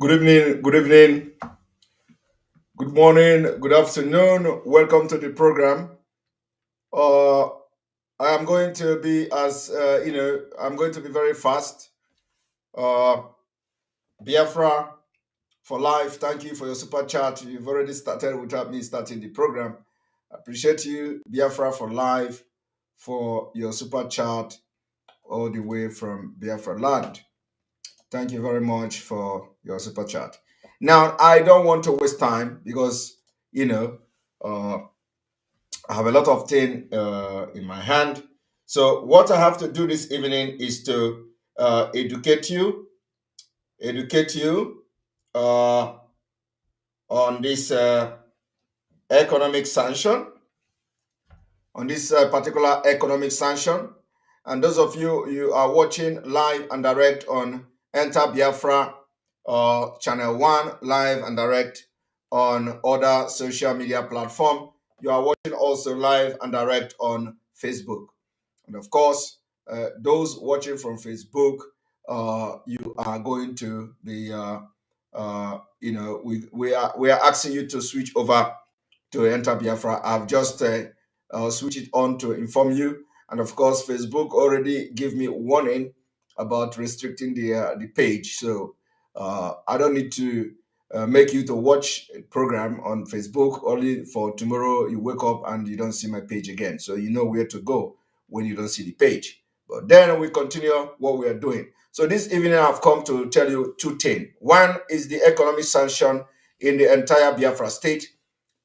Good evening, good evening, good morning, good afternoon. Welcome to the program. Uh, I am going to be I'm going to be very fast. Uh, Biafra for life. Thank you for your super chat. You've already started without me starting the program. I appreciate you, Biafra for life, for your super chat all the way from Biafra land. Thank you very much for your super chat. Now, I don't want to waste time because, you know, uh, I have a lot of things in my hand. So, what I have to do this evening is to educate you uh, on this economic sanction, on this particular economic sanction. And those of you are watching live and direct on Enter Biafra Channel 1, live and direct on other social media platform. You are watching also live and direct on Facebook. And of course, those watching from Facebook, you are going to be, we are asking you to switch over to Enter Biafra. I've just switched it on to inform you. And of course, Facebook already gave me warning about restricting the page. So I don't need to make you to watch a program on Facebook only for tomorrow you wake up and you don't see my page again. So you know where to go when you don't see the page. But then we continue what we are doing. So this evening I've come to tell you two things. One is the economic sanction in the entire Biafra state.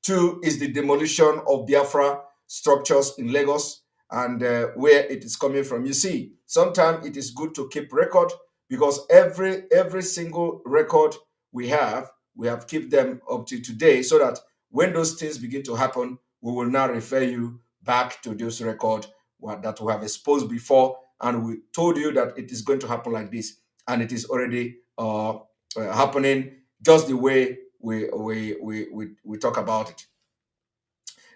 Two is the demolition of Biafra structures in Lagos and where it is coming from. You see, sometimes it is good to keep record because every single record we have kept them up to today so that when those things begin to happen, we will now refer you back to those records that we have exposed before, and we told you that it is going to happen like this, and it is already happening just the way we talk about it.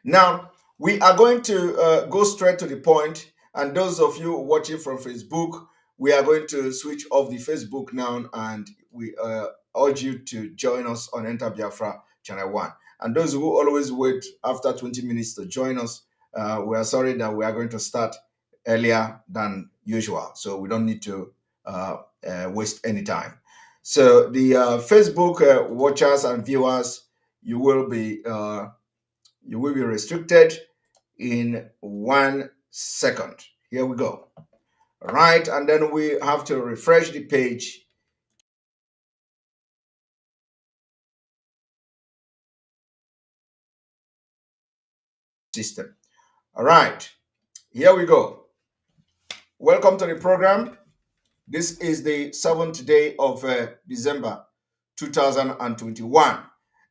Now, we are going to go straight to the point, and those of you watching from Facebook, we are going to switch off the Facebook now, and we urge you to join us on Enter Biafra Channel 1. And those who always wait after 20 minutes to join us, we are sorry that we are going to start earlier than usual, so we don't need to waste any time. So the Facebook watchers and viewers, you will be restricted in 1 second. Here we go. Right, and then we have to refresh the page. System. All right, here we go. Welcome to the program. This is the 7th day of December 2021.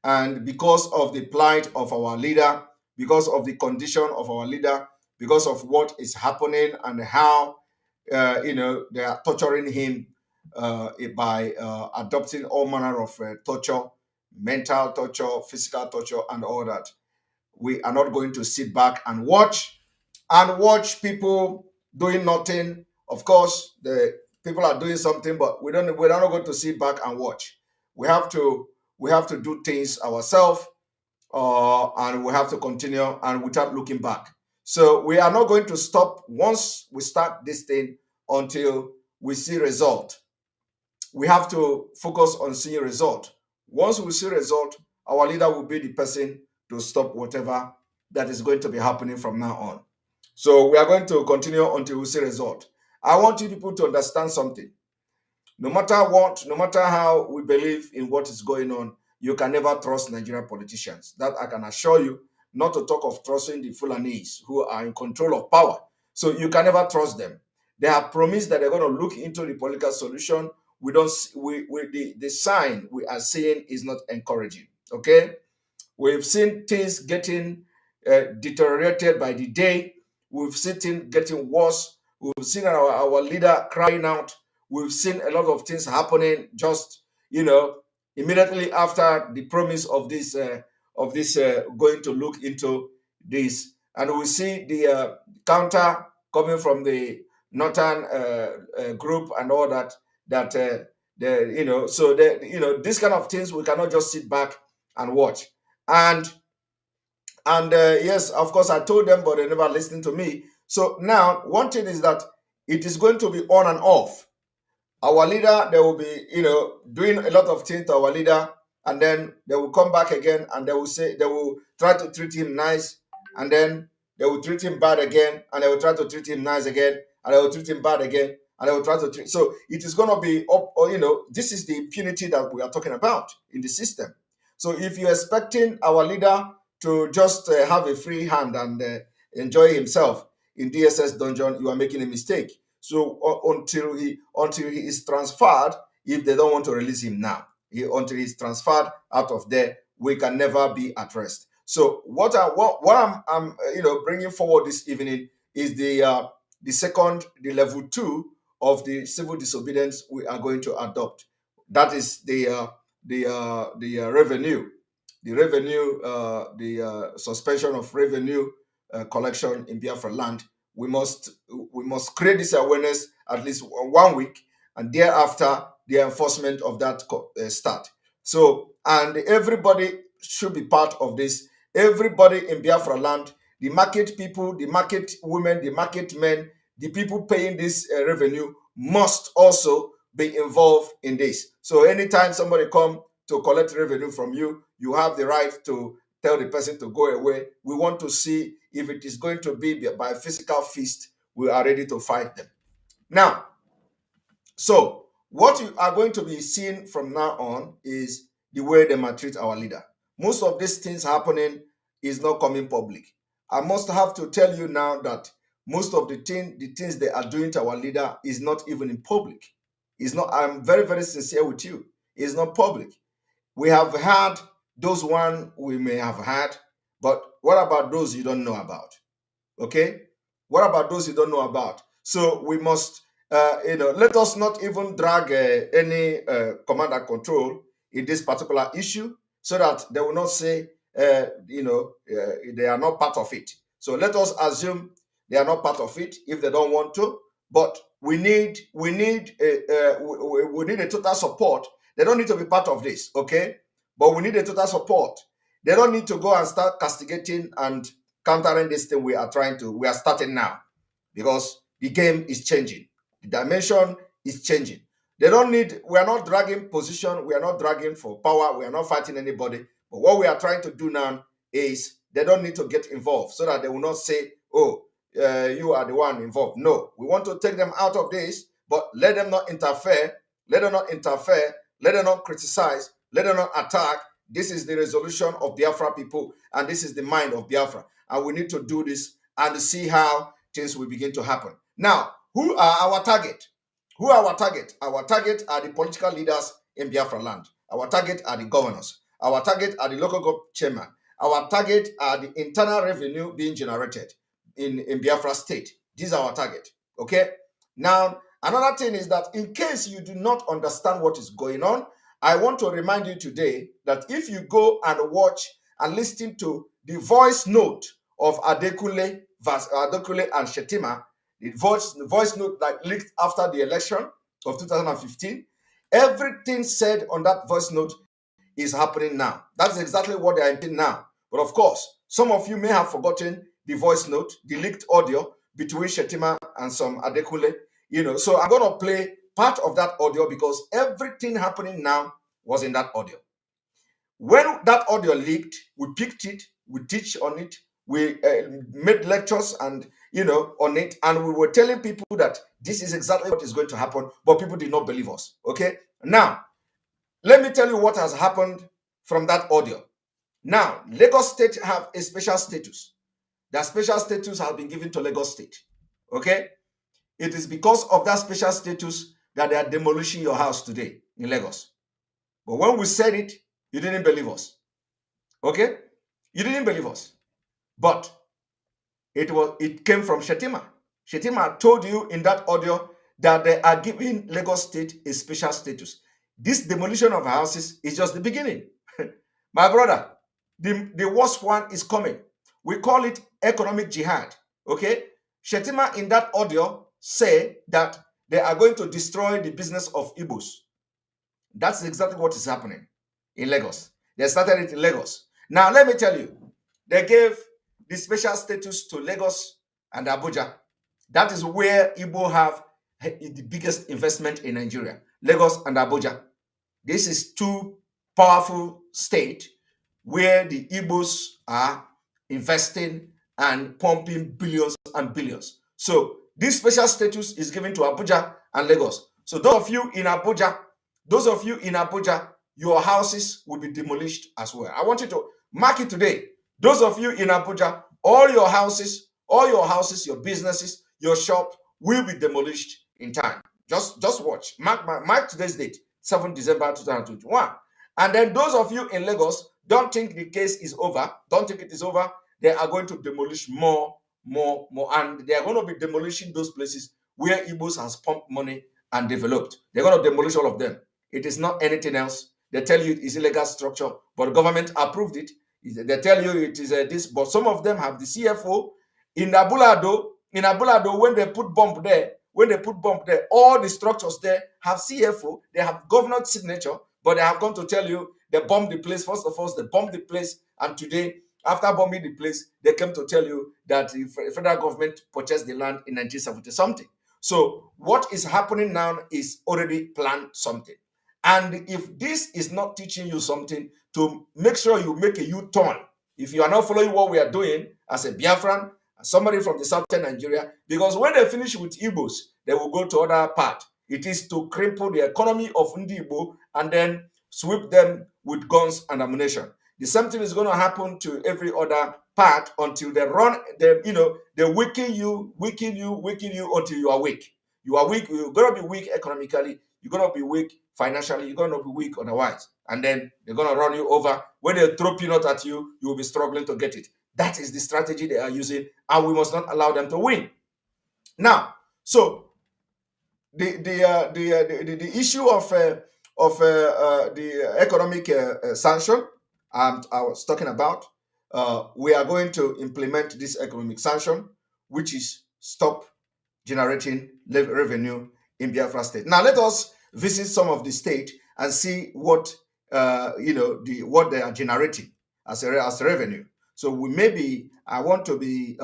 And because of the plight of our leader, because of the condition of our leader, because of what is happening and how they are torturing him by adopting all manner of torture, mental torture, physical torture, and all that. We are not going to sit back and watch people doing nothing. Of course, the people are doing something, but we're not going to sit back and watch. We have to do things ourselves, and we have to continue and without looking back. So we are not going to stop once we start this thing until we see result. We have to focus on seeing result. Once we see result, our leader will be the person to stop whatever that is going to be happening from now on. So we are going to continue until we see result. I want you people to understand something. No matter what, no matter how we believe in what is going on, you can never trust Nigerian politicians. That I can assure you, not to talk of trusting the Fulanis who are in control of power. So you can never trust them. They have promised that they're going to look into the political solution. We don't the sign we are seeing is not encouraging. Okay? We've seen things getting deteriorated by the day. We've seen things getting worse. We've seen our leader crying out. We've seen a lot of things happening just, immediately after the promise of this going to look into this. And we see the counter coming from the northern group and all that So these kind of things we cannot just sit back and watch. And yes, of course, I told them, but they never listened to me. So now, one thing is that it is going to be on and off. Our leader, they will be, doing a lot of things to our leader, and then they will come back again, and they will try to treat him nice, and then they will treat him bad again, and they will try to treat him nice again, and they will treat him bad again, and they will try to treat. So it is going to be up, or this is the impunity that we are talking about in the system. So if you're expecting our leader to just have a free hand and enjoy himself in DSS dungeon, you are making a mistake. So until he is transferred, if they don't want to release him now, until he's transferred out of there, we can never be at rest. So what I'm bringing forward this evening is the level 2 of the civil disobedience we are going to adopt. That is the revenue, the suspension of revenue collection in Biafra land. We must create this awareness at least 1 week, and thereafter the enforcement of that start. So, and everybody should be part of this. Everybody in Biafra land, the market people, the market women, the market men, the people paying this revenue must also be involved in this. So anytime somebody come to collect revenue from you, you have the right to tell the person to go away. We want to see if it is going to be by physical fist, we are ready to fight them. Now, so what you are going to be seeing from now on is the way they maltreat our leader. Most of these things happening is not coming public. I must have to tell you now that most of the things they are doing to our leader is not even in public. It's not. I'm very, very sincere with you. It's not public. We have had those one we may have had, but what about those you don't know about? Okay, what about those you don't know about? So we must, let us not even drag any command and control in this particular issue, so that they will not say, they are not part of it. So let us assume they are not part of it if they don't want to. But we need a total support. They don't need to be part of this, okay? But we need a total support. They don't need to go and start castigating and countering this thing we are starting now, because the game is changing. The dimension is changing. They don't need, we are not dragging position, we are not dragging for power, we are not fighting anybody. But what we are trying to do now is they don't need to get involved, so that they will not say, oh, you are the one involved. No, we want to take them out of this, but let them not interfere, let them not criticize, let them not attack. This is the resolution of Biafra people, and this is the mind of Biafra. And we need to do this and see how things will begin to happen. Now, who are our target? Who are our target? Our target are the political leaders in Biafra land. Our target are the governors. Our target are the local government chairman. Our target are the internal revenue being generated in Biafra state. These are our target. Okay? Now, another thing is that in case you do not understand what is going on, I want to remind you today that if you go and watch and listen to the voice note of Adekunle and Shetima, the voice note that leaked after the election of 2015, everything said on that voice note is happening now. That's exactly what they are doing now. But of course, some of you may have forgotten the voice note, the leaked audio between Shetima and some Adekunle. So I'm going to play part of that audio, because everything happening now was in that audio. When that audio leaked, we picked it, we teach on it, we made lectures and on it, and we were telling people that this is exactly what is going to happen, but people did not believe us. Okay, now let me tell you what has happened from that audio. Now, Lagos State have a special status. That special status has been given to Lagos State. Okay, it is because of that special status that they are demolishing your house today in Lagos. But when we said it, you didn't believe us. Okay? You didn't believe us. But it came from Shetima. Shetima told you in that audio that they are giving Lagos State a special status. This demolition of houses is just the beginning. My brother, the worst one is coming. We call it economic jihad. Okay? Shetima in that audio say that they are going to destroy the business of Igbos. That's exactly what is happening in Lagos. They started it in Lagos. Now, let me tell you, they gave the special status to Lagos and Abuja. That is where Igbo have the biggest investment in Nigeria. Lagos and Abuja. This is two powerful states where the Igbos are investing and pumping billions and billions. So this special status is given to Abuja and Lagos. So those of you in Abuja, your houses will be demolished as well. I want you to mark it today. Those of you in Abuja, all your houses, your businesses, your shop will be demolished in time. Just watch. Mark today's date, 7th December 2021. And then those of you in Lagos, don't think the case is over. Don't think it is over. They are going to demolish more. And they are going to be demolishing those places where Igbos has pumped money and developed. They're going to demolish all of them. It is not anything else. They tell you it's illegal structure, but the government approved it. They tell you it is this, but some of them have the CFO. In Abulado, when they put bomb there, all the structures there have CFO, they have government signature, but they have come to tell you they bombed the place. First of all, they bombed the place, and today, after bombing the place, they came to tell you that the federal government purchased the land in 1970 something. So what is happening now is already planned something. And if this is not teaching you something, to make sure you make a U-turn, if you are not following what we are doing as a Biafran, somebody from the southern Nigeria, because when they finish with Igbos, they will go to other part. It is to cripple the economy of Ndi Igbo and then sweep them with guns and ammunition. The same thing is going to happen to every other part until they run them, they weaken you until you are weak. You are weak, you're gonna be weak economically, you're gonna be weak financially, you're gonna be weak otherwise. And then they're gonna run you over. When they throw peanut at you, you will be struggling to get it. That is the strategy they are using, and we must not allow them to win. Now, so the issue of the economic sanction I was talking about, we are going to implement this economic sanction, which is stop generating revenue in Biafra state. Now, let us visit some of the state and see what what they are generating as revenue. So I want to be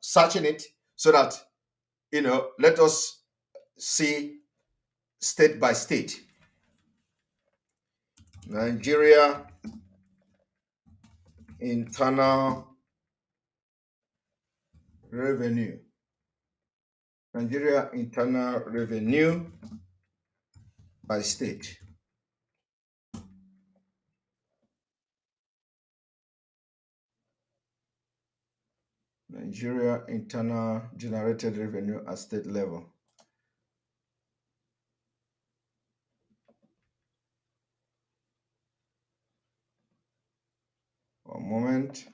searching it so that let us see state by state. Nigeria internal revenue. Nigeria internal revenue by state. Nigeria internal generated revenue at state level. One moment.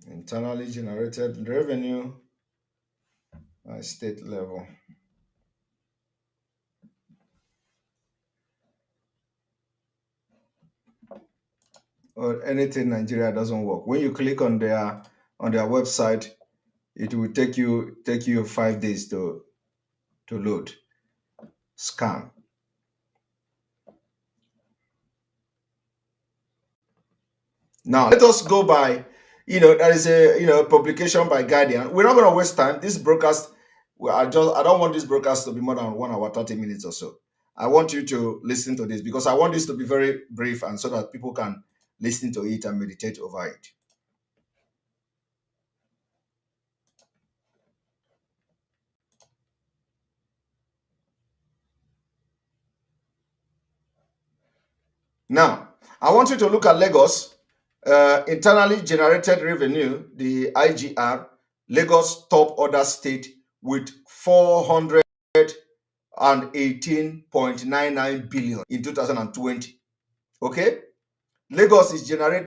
Internally generated revenue at state level. Or anything Nigeria doesn't work. When you click on their website, it will take you 5 days to load. Scam. Now let us go by, there is a publication by Guardian. We're not going to waste time. This broadcast, I don't want this broadcast to be more than 1 hour 30 minutes or so. I want you to listen to this because I want this to be very brief and so that people can listen to it and meditate over it. Now, I want you to look at Lagos, internally generated revenue, the IGR. Lagos top other state with 418.99 billion in 2020. Okay? Lagos is generating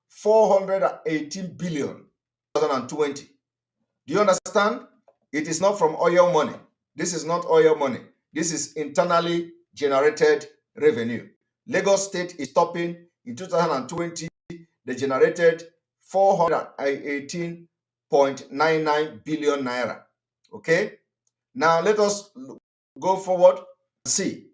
418 billion in 2020. Do you understand? It is not from oil money. This is not oil money. This is internally generated revenue. Lagos State is topping in 2020. They generated 418.99 billion naira. Okay. Now let us go forward and see.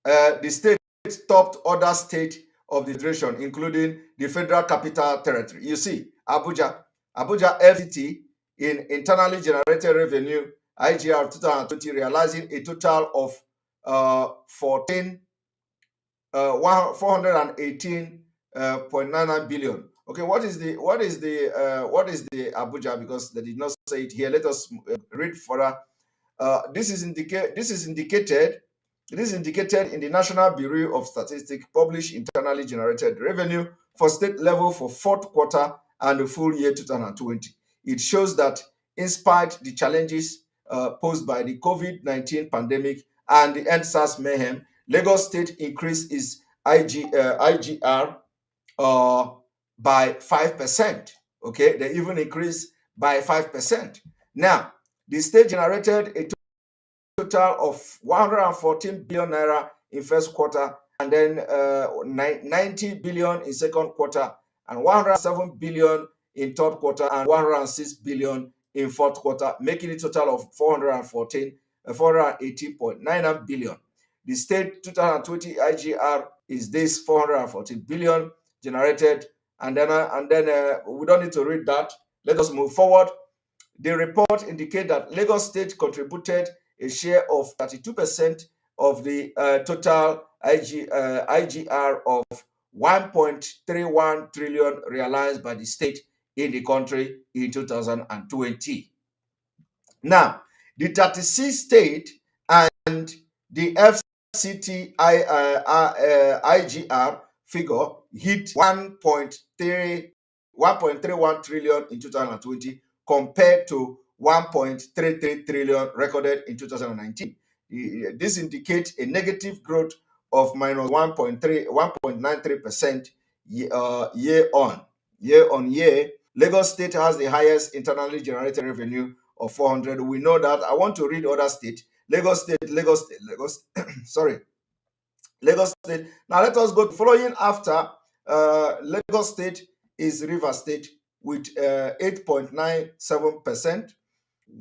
The state topped other state of the federation, including the Federal Capital Territory. You see, Abuja FCT in internally generated revenue, IGR 2020, realizing a total of 418.99 billion. Okay, what is the Abuja? Because they did not say it here. Let us read further. This is indicated in the National Bureau of Statistics published internally generated revenue for state level for fourth quarter and the full year 2020. It shows that in spite the challenges posed by the COVID-19 pandemic and the EndSARS mayhem, Lagos State increased its IGR by 5%. Okay, they even increased by 5%. Now, the state generated a total of 114 billion naira in first quarter, and then 90 billion in second quarter, and 107 billion in third quarter, and 106 billion in fourth quarter, making a total of 418.99 billion. The state 2020 IGR is this 414 billion generated, and then we don't need to read that. Let us move forward. The report indicates that Lagos State contributed a share of 32% of the total IGR of 1.31 trillion realized by the state in the country in 2020. Now, the 36 state and the FCT IGR figure hit 1.31 trillion in 2020 compared to 1.33 trillion recorded in 2019. This indicates a negative growth of minus 1.93% year on year. Lagos State has the highest internally generated revenue of 400. We know that. I want to read other states. Lagos State, sorry, Lagos State. Now let us go following after Lagos State is River State with 8.97%,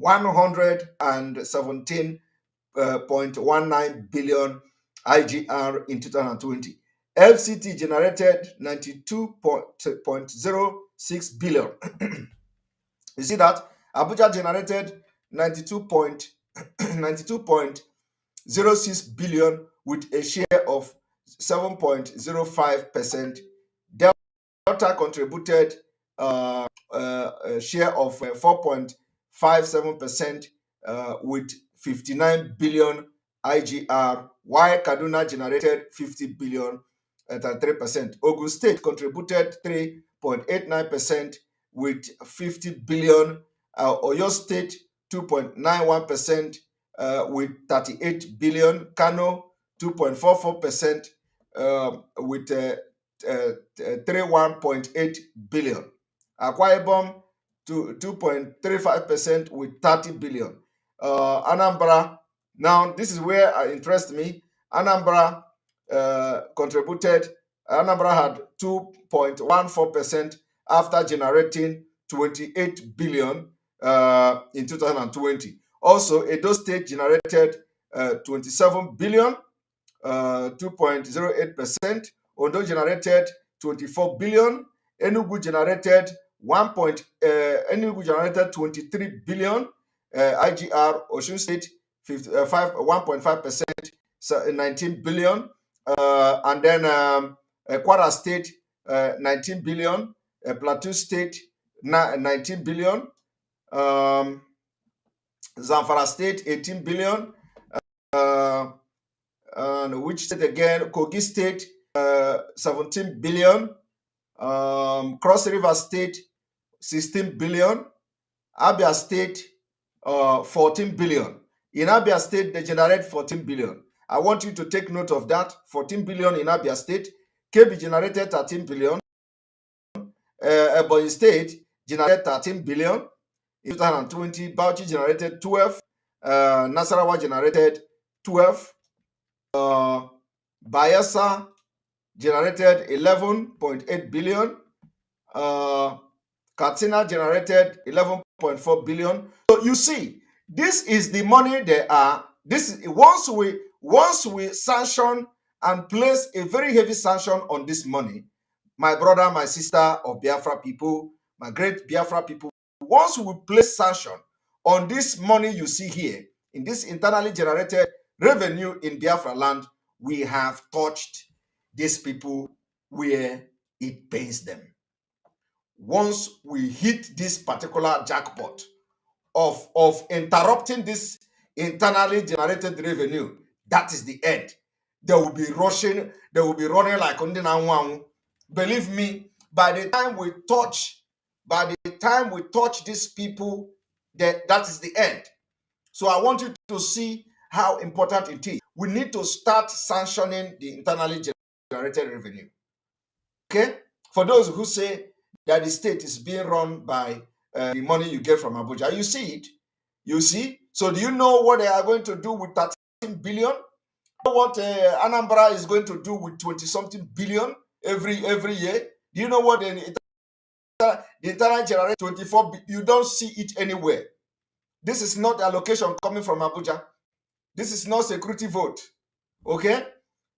117.19 billion IGR in 2020. FCT generated 92.06 billion. You see that? Abuja generated 92.06 billion with a share of 7.05%. Delta contributed a share of 4.57% with 59 billion IGR, while Kaduna generated 50 billion at 3%. Ogun State contributed 3.89% with 50 billion. Oyo State 2.91% with 38 billion. Kano 2.44% with 31.8 billion. Akwa Ibom 2.35% with 30 billion. Anambra, now this is where it interests me. Anambra Anambra had 2.14% after generating 28 billion in 2020. Also, Edo State generated 27 billion, 2.08%. Ondo generated 24 billion. Enugu generated 23 billion. IGR. Osun State 1.5%, 19 billion. And then Kwara State 19 billion. Plateau State 19 billion. Zamfara State 18 billion. And which state again? Kogi State 17 billion. Cross River State 16 billion. Abia State 14 billion. In Abia State, they generate 14 billion. I want you to take note of that. 14 billion in Abia State. KB generated 13 billion. Ebonyi State generated 13 billion. In 2020, Bauchi generated 12. Nasarawa generated 12. Bayelsa generated 11.8 billion. Katsina generated 11.4 billion. So you see, this is the money they are. This is once we sanction and place a very heavy sanction on this money, my brother, my sister of Biafra people, my great Biafra people, once we place sanction on this money you see here, in this internally generated revenue in Biafra land, we have touched these people where it pains them. Once we hit this particular jackpot of interrupting this internally generated revenue, that is the end. They will be rushing, they will be running like Ondinanwangu. Believe me, by the time we touch these people, that is the end. So I want you to see how important it is. We need to start sanctioning the internally generated revenue. Okay? For those who say that the state is being run by the money you get from Abuja, you see it. You see? So do you know what they are going to do with 13 billion? You know what Anambra is going to do with 20-something billion every year? Do you know what the internal generate 24 billion? You don't see it anywhere. This is not allocation coming from Abuja. This is not security vote. Okay?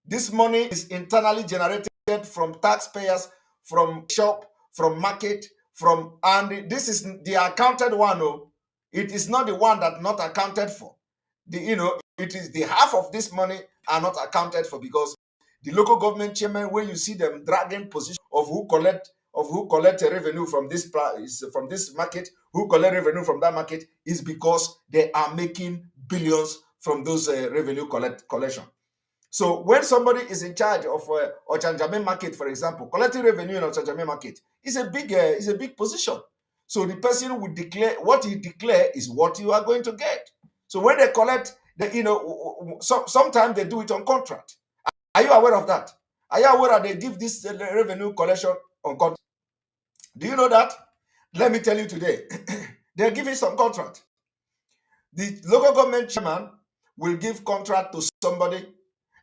This money is internally generated from taxpayers, from shop, from market, and this is the accounted one. Oh, it is not the one that not accounted for. It is the half of this money are not accounted for, because the local government chairman, when you see them dragging position of who collect revenue from this market, who collect revenue from that market, is because they are making billions from those revenue collection. So when somebody is in charge of Ochanjame market, for example, collecting revenue in Ochanjame market is a big position. So the person will declare what he declare is what you are going to get. So when they collect, sometimes they do it on contract. Are you aware of that? Are you aware that they give this revenue collection on contract? Do you know that? Let me tell you today. They're giving some contract. The local government chairman will give contract to somebody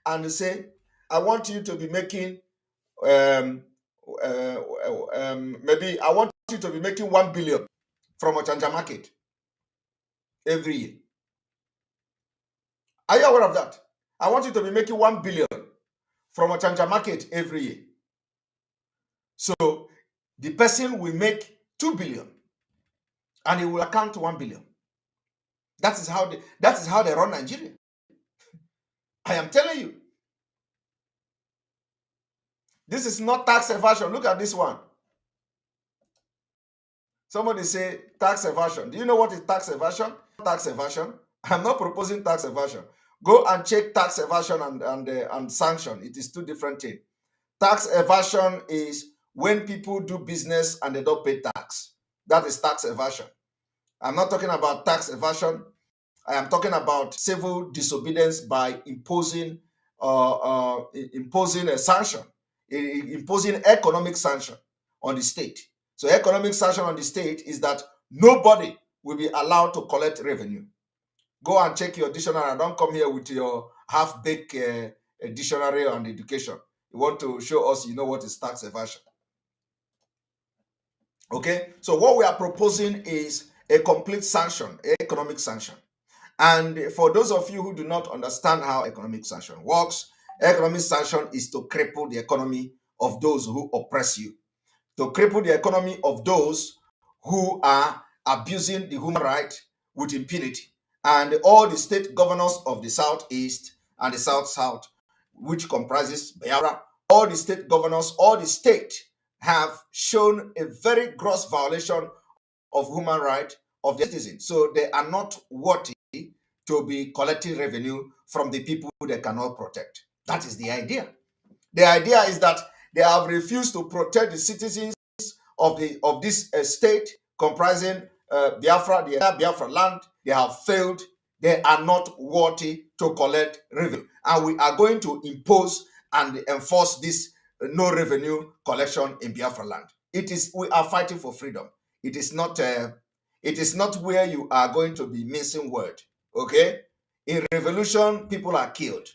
and say, I want you to be making maybe I want you to be making 1 billion from Ochanja market every year. Are you aware of that? I want you to be making 1 billion from Ochanja market every year. So the person will make 2 billion and he will account 1 billion. That is how they run Nigeria. I am telling you. This is not tax evasion. Look at this one. Somebody say tax evasion. Do you know what is tax evasion? Tax evasion. I'm not proposing tax evasion. Go and check tax evasion and sanction. It is two different things. Tax evasion is when people do business and they don't pay tax. That is tax evasion. I'm not talking about tax evasion. I am talking about civil disobedience by imposing a sanction, imposing economic sanction on the state. So economic sanction on the state is that nobody will be allowed to collect revenue. Go and check your dictionary and don't come here with your half-baked dictionary on education. You want to show us you know what is tax evasion. Okay, so what we are proposing is a complete sanction, economic sanction. And for those of you who do not understand how economic sanction works, economic sanction is to cripple the economy of those who oppress you, to cripple the economy of those who are abusing the human right with impunity. And all the state governors of the Southeast and the South-South, which comprises Biafra, all the state governors, all the state have shown a very gross violation of human right of the citizens. So they are not worthy to be collecting revenue from the people they cannot protect. That is the idea. The idea is that they have refused to protect the citizens of this state comprising Biafra, the Biafra land. They have failed. They are not worthy to collect revenue. And we are going to impose and enforce this no revenue collection in Biafra land. We are fighting for freedom. It is not where you are going to be missing word. Okay? In revolution, people are killed.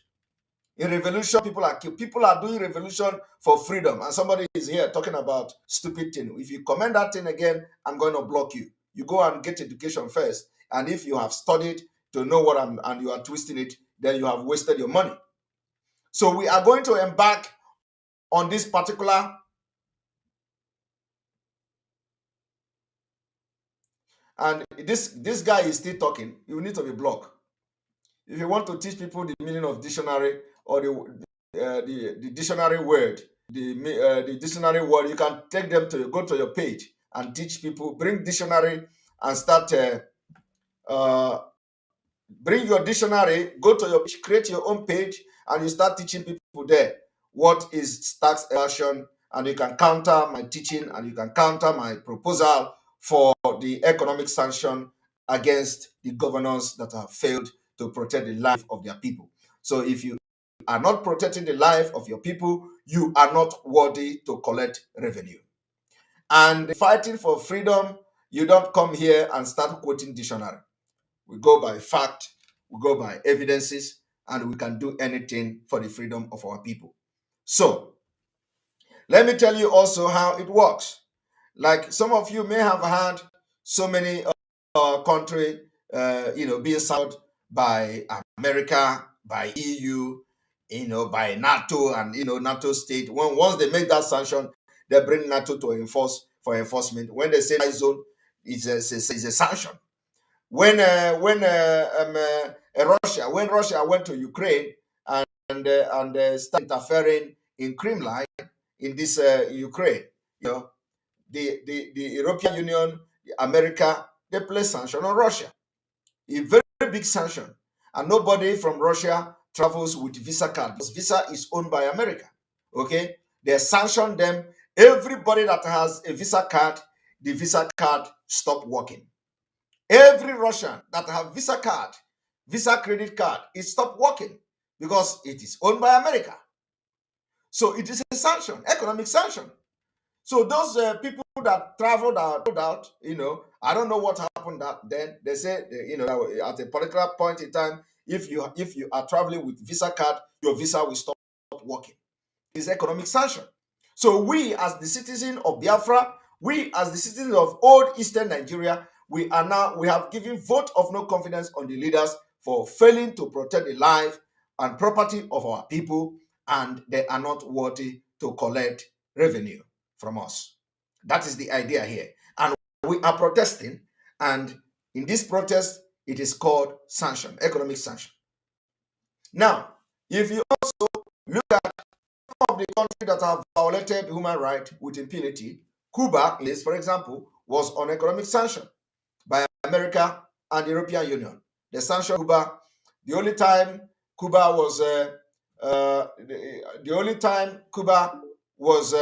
In revolution, people are killed. People are doing revolution for freedom, and somebody is here talking about stupid thing. If you comment that thing again, I'm going to block you. You go and get education first, and if you have studied to know what I'm, and you are twisting it, then you have wasted your money. So we are going to embark on this particular. And this guy is still talking. You need to be blocked. If you want to teach people the meaning of dictionary or the dictionary word, the dictionary word, you can take them to go to your page and teach people. Bring dictionary and start. Uh, Bring your dictionary. Go to your page, create your own page, and you start teaching people there what is tax evasion, and you can counter my teaching and you can counter my proposal for the economic sanction against the governors that have failed to protect the life of their people. So if you are not protecting the life of your people, you are not worthy to collect revenue. And fighting for freedom, you don't come here and start quoting dictionary. We go by fact, we go by evidences, and we can do anything for the freedom of our people. So let me tell you also how it works. Like some of you may have had so many country, being signed by America, by EU, by NATO, and NATO state. When once they make that sanction, they bring NATO to enforce for enforcement. When they say zone, it's a sanction. When Russia went to Ukraine and started interfering in Crimea in this Ukraine, the European Union, America, they placed sanction on Russia, a very, very big sanction, and nobody from Russia travels with visa card because visa is owned by America. Okay, they sanctioned them. Everybody that has a visa card, the visa card stopped working. Every Russian that have visa card, visa credit card, it stopped working because it is owned by America. So it is a sanction, economic sanction. So those people that traveled out, I don't know what happened that then. They say, at a particular point in time, if you are traveling with visa card, your visa will stop working. It's economic sanction. So we, as the citizen of Biafra, we, as the citizens of old Eastern Nigeria, we have given vote of no confidence on the leaders for failing to protect the life and property of our people, and they are not worthy to collect revenue from us. That is the idea here. And we are protesting, and in this protest, it is called sanction, economic sanction. Now, if you also look at of the countries that have violated human rights with impunity, Cuba, for example, was on economic sanction by America and the European Union. The sanction Cuba, the only time Cuba was the only time Cuba was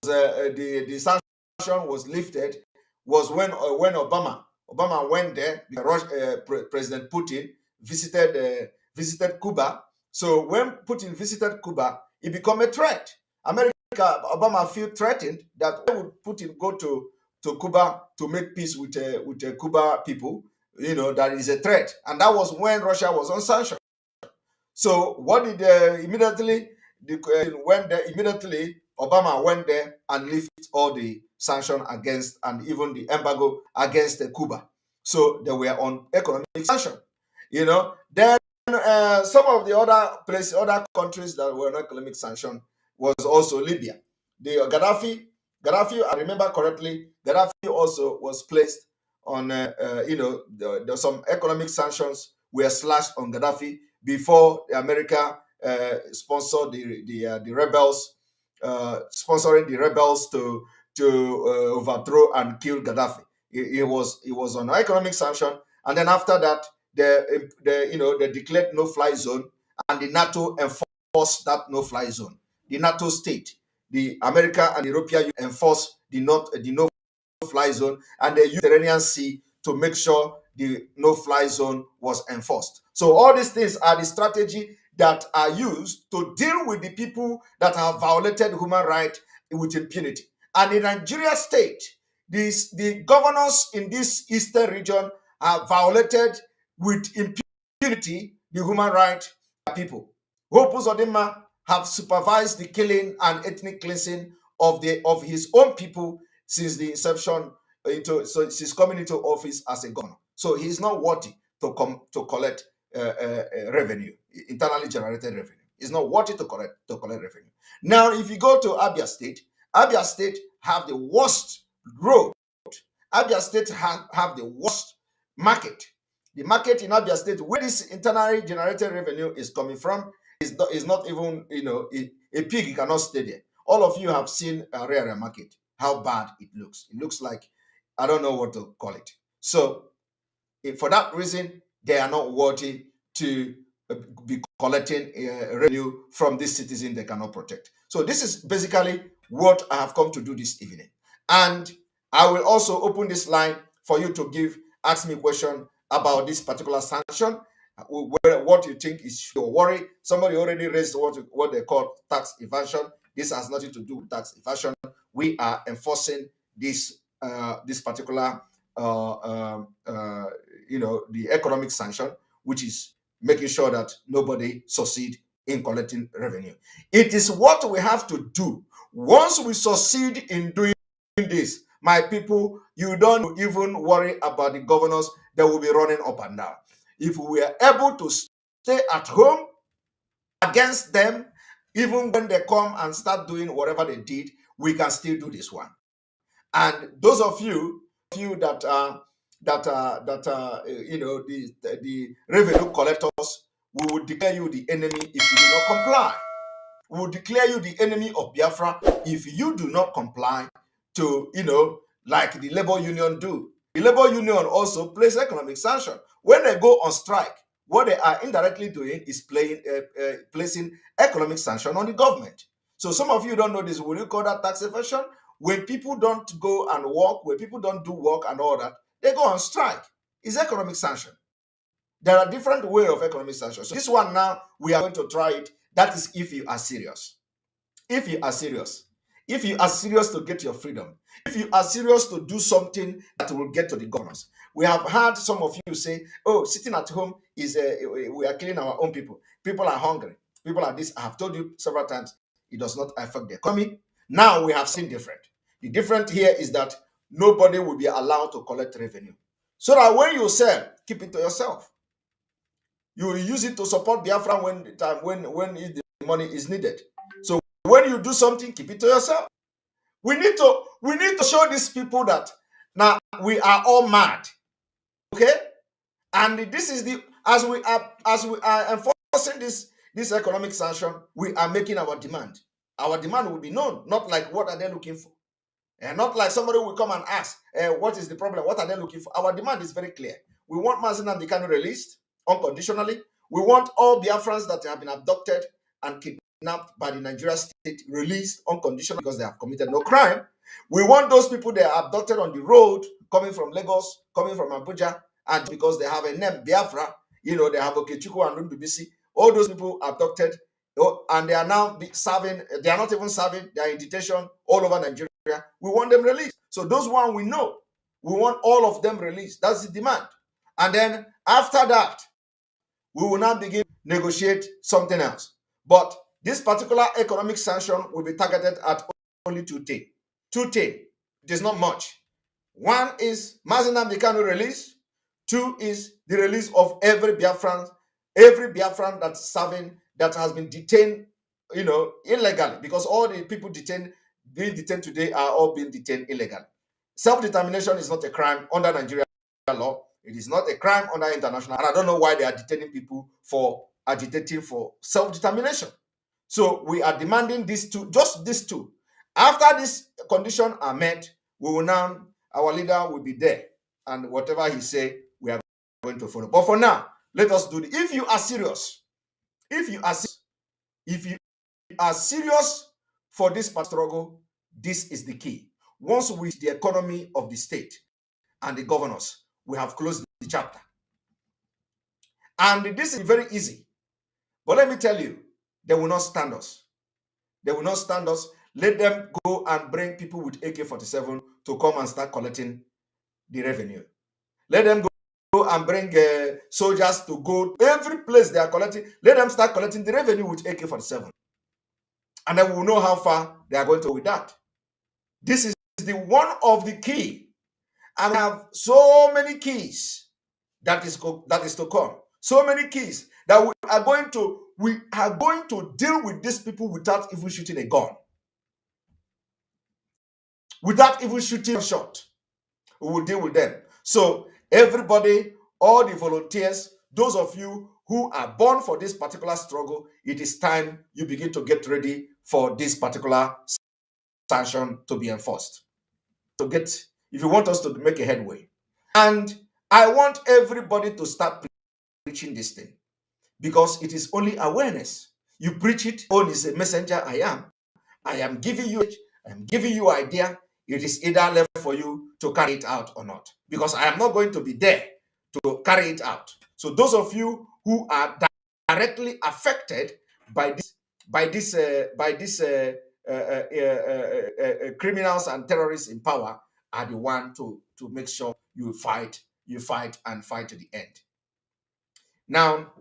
the sanction was lifted was when Obama went there. President Putin visited Cuba. So when Putin visited Cuba, it became a threat. Obama feel threatened that why would Putin go to Cuba to make peace with the Cuba people? That is a threat, and that was when Russia was on sanction. So what did immediately Obama went there and lifted all the sanction against and even the embargo against Cuba. So they were on economic sanction. Then some of the other countries that were on economic sanction was also Libya. The Gaddafi, I remember correctly, Gaddafi also was placed on, some economic sanctions were slashed on Gaddafi before America sponsored the rebels, sponsoring the rebels to overthrow and kill Gaddafi. It was on economic sanction, and then after that, they declared no-fly zone, and the NATO enforced that no-fly zone. The NATO state, the America and European Union enforced the no-fly zone, and they used the Mediterranean Sea to make sure the no-fly zone was enforced. So all these things are the strategy that are used to deal with the people that have violated human rights with impunity. And in Nigeria state, the governors in this eastern region have violated with impunity the human rights people. Hope Uzodinma have supervised the killing and ethnic cleansing of his own people since the inception since coming into office as a governor. So he is not worthy to collect revenue, internally generated revenue. It's not worthy to collect revenue. Now, if you go to Abia State have the worst road. Abia State have the worst market. The market in Abia State, where this internally generated revenue is coming from, is not even, a pig cannot stay there. All of you have seen a rare market, how bad it looks. It looks like, I don't know what to call it. So, for that reason, they are not worthy to be collecting revenue from this citizen they cannot protect. So this is basically what I have come to do this evening. And I will also open this line for you to ask me a question about this particular sanction, what you think is your worry. Somebody already raised what they call tax evasion. This has nothing to do with tax evasion. We are enforcing this particular the economic sanction, which is making sure that nobody succeed in collecting revenue. It is what we have to do. Once we succeed in doing this, my people, you don't even worry about the governors that will be running up and down. If we are able to stay at home against them, even when they come and start doing whatever they did, we can still do this one. And those of you that the revenue collectors, we will declare you the enemy if you do not comply. We will declare you the enemy of Biafra if you do not comply to, like the labor union do. The labor union also plays economic sanction. When they go on strike, what they are indirectly doing is placing economic sanction on the government. So some of you don't know this. Will you call that tax evasion? When people don't go and work, when people don't do work and all that, they go on strike. It's economic sanction. There are different ways of economic sanction. So this one now, we are going to try it. That is if you are serious. If you are serious. If you are serious to get your freedom. If you are serious to do something that will get to the governors. We have heard some of you say, oh, sitting at home is, we are killing our own people. People are hungry. People are this. I have told you several times, it does not affect the economy. Now we have seen different. The difference here is that nobody will be allowed to collect revenue. So that when you sell, keep it to yourself. You will use it to support Biafra when the money is needed. So when you do something, keep it to yourself. We need to show these people that now we are all mad. Okay? And this is as we are enforcing this economic sanction, we are making our demand. Our demand will be known, not like what are they looking for. And not like somebody will come and ask, what is the problem? What are they looking for? Our demand is very clear. We want Mazi Nnamdi Kanu released unconditionally. We want all Biafrans that have been abducted and kidnapped by the Nigeria state released unconditionally because they have committed no crime. We want those people that are abducted on the road, coming from Lagos, coming from Abuja, and because they have a name, Biafra, they have Okechukwu and Ndubisi, all those people abducted, and they are now serving, they are not even serving, they are in detention all over Nigeria. We want them released. So those one we know. We want all of them released. That's the demand. And then after that, we will now begin to negotiate something else. But this particular economic sanction will be targeted at only two things. Two things. It is not much. One is Mazi Nnamdi Kanu release. Two is the release of every Biafran that's serving, that has been detained, illegally, because all the people being detained today are all being detained illegally. Self-determination is not a crime under Nigerian law. It is not a crime under international. And I don't know why they are detaining people for agitating for self-determination. So we are demanding these two, just these two. After these conditions are met, our leader will be there. And whatever he say, we are going to follow. But for now, let us do it. If you are serious for this struggle, this is the key. Once we the economy of the state and the governors, we have closed the chapter. And this is very easy. But let me tell you, they will not stand us. They will not stand us. Let them go and bring people with AK-47 to come and start collecting the revenue. Let them go go and bring soldiers to go every place they are collecting. Let them start collecting the revenue with AK-47. And then we will know how far they are going to with that. This is the one of the key. And we have so many keys that is to come. So many keys that we are going to deal with these people without even shooting a gun. Without even shooting a shot. We will deal with them. So everybody, all the volunteers, those of you who are born for this particular struggle, it is time you begin to get ready for this particular sanction to be enforced. If you want us to make a headway. And I want everybody to start preaching this thing, because it is only awareness. You preach it, oh, is a messenger I am. I am giving you idea. It is either left for you to carry it out or not, because I am not going to be there to carry it out. So those of you who are directly affected by these criminals and terrorists in power are the one to make sure you fight and fight to the end. Now,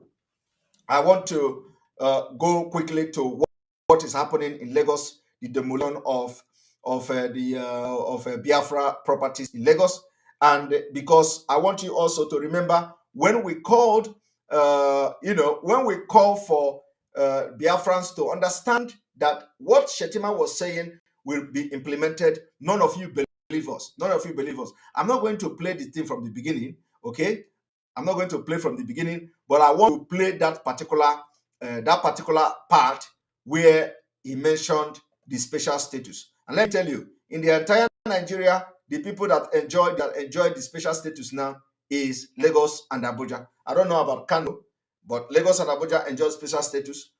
I want to go quickly to what is happening in Lagos, the demolition of Biafra properties in Lagos, and because I want you also to remember when we called, when we call for Biafrans to understand that what Shetima was saying will be implemented. None of you believe us. None of you believe us. I'm not going to play the thing from the beginning, okay? I'm not going to play from the beginning, but I want to play that particular part where he mentioned the special status. And let me tell you, in the entire Nigeria, the people that enjoy the special status now is Lagos and Abuja. I don't know about Kano, but Lagos and Abuja enjoy special status.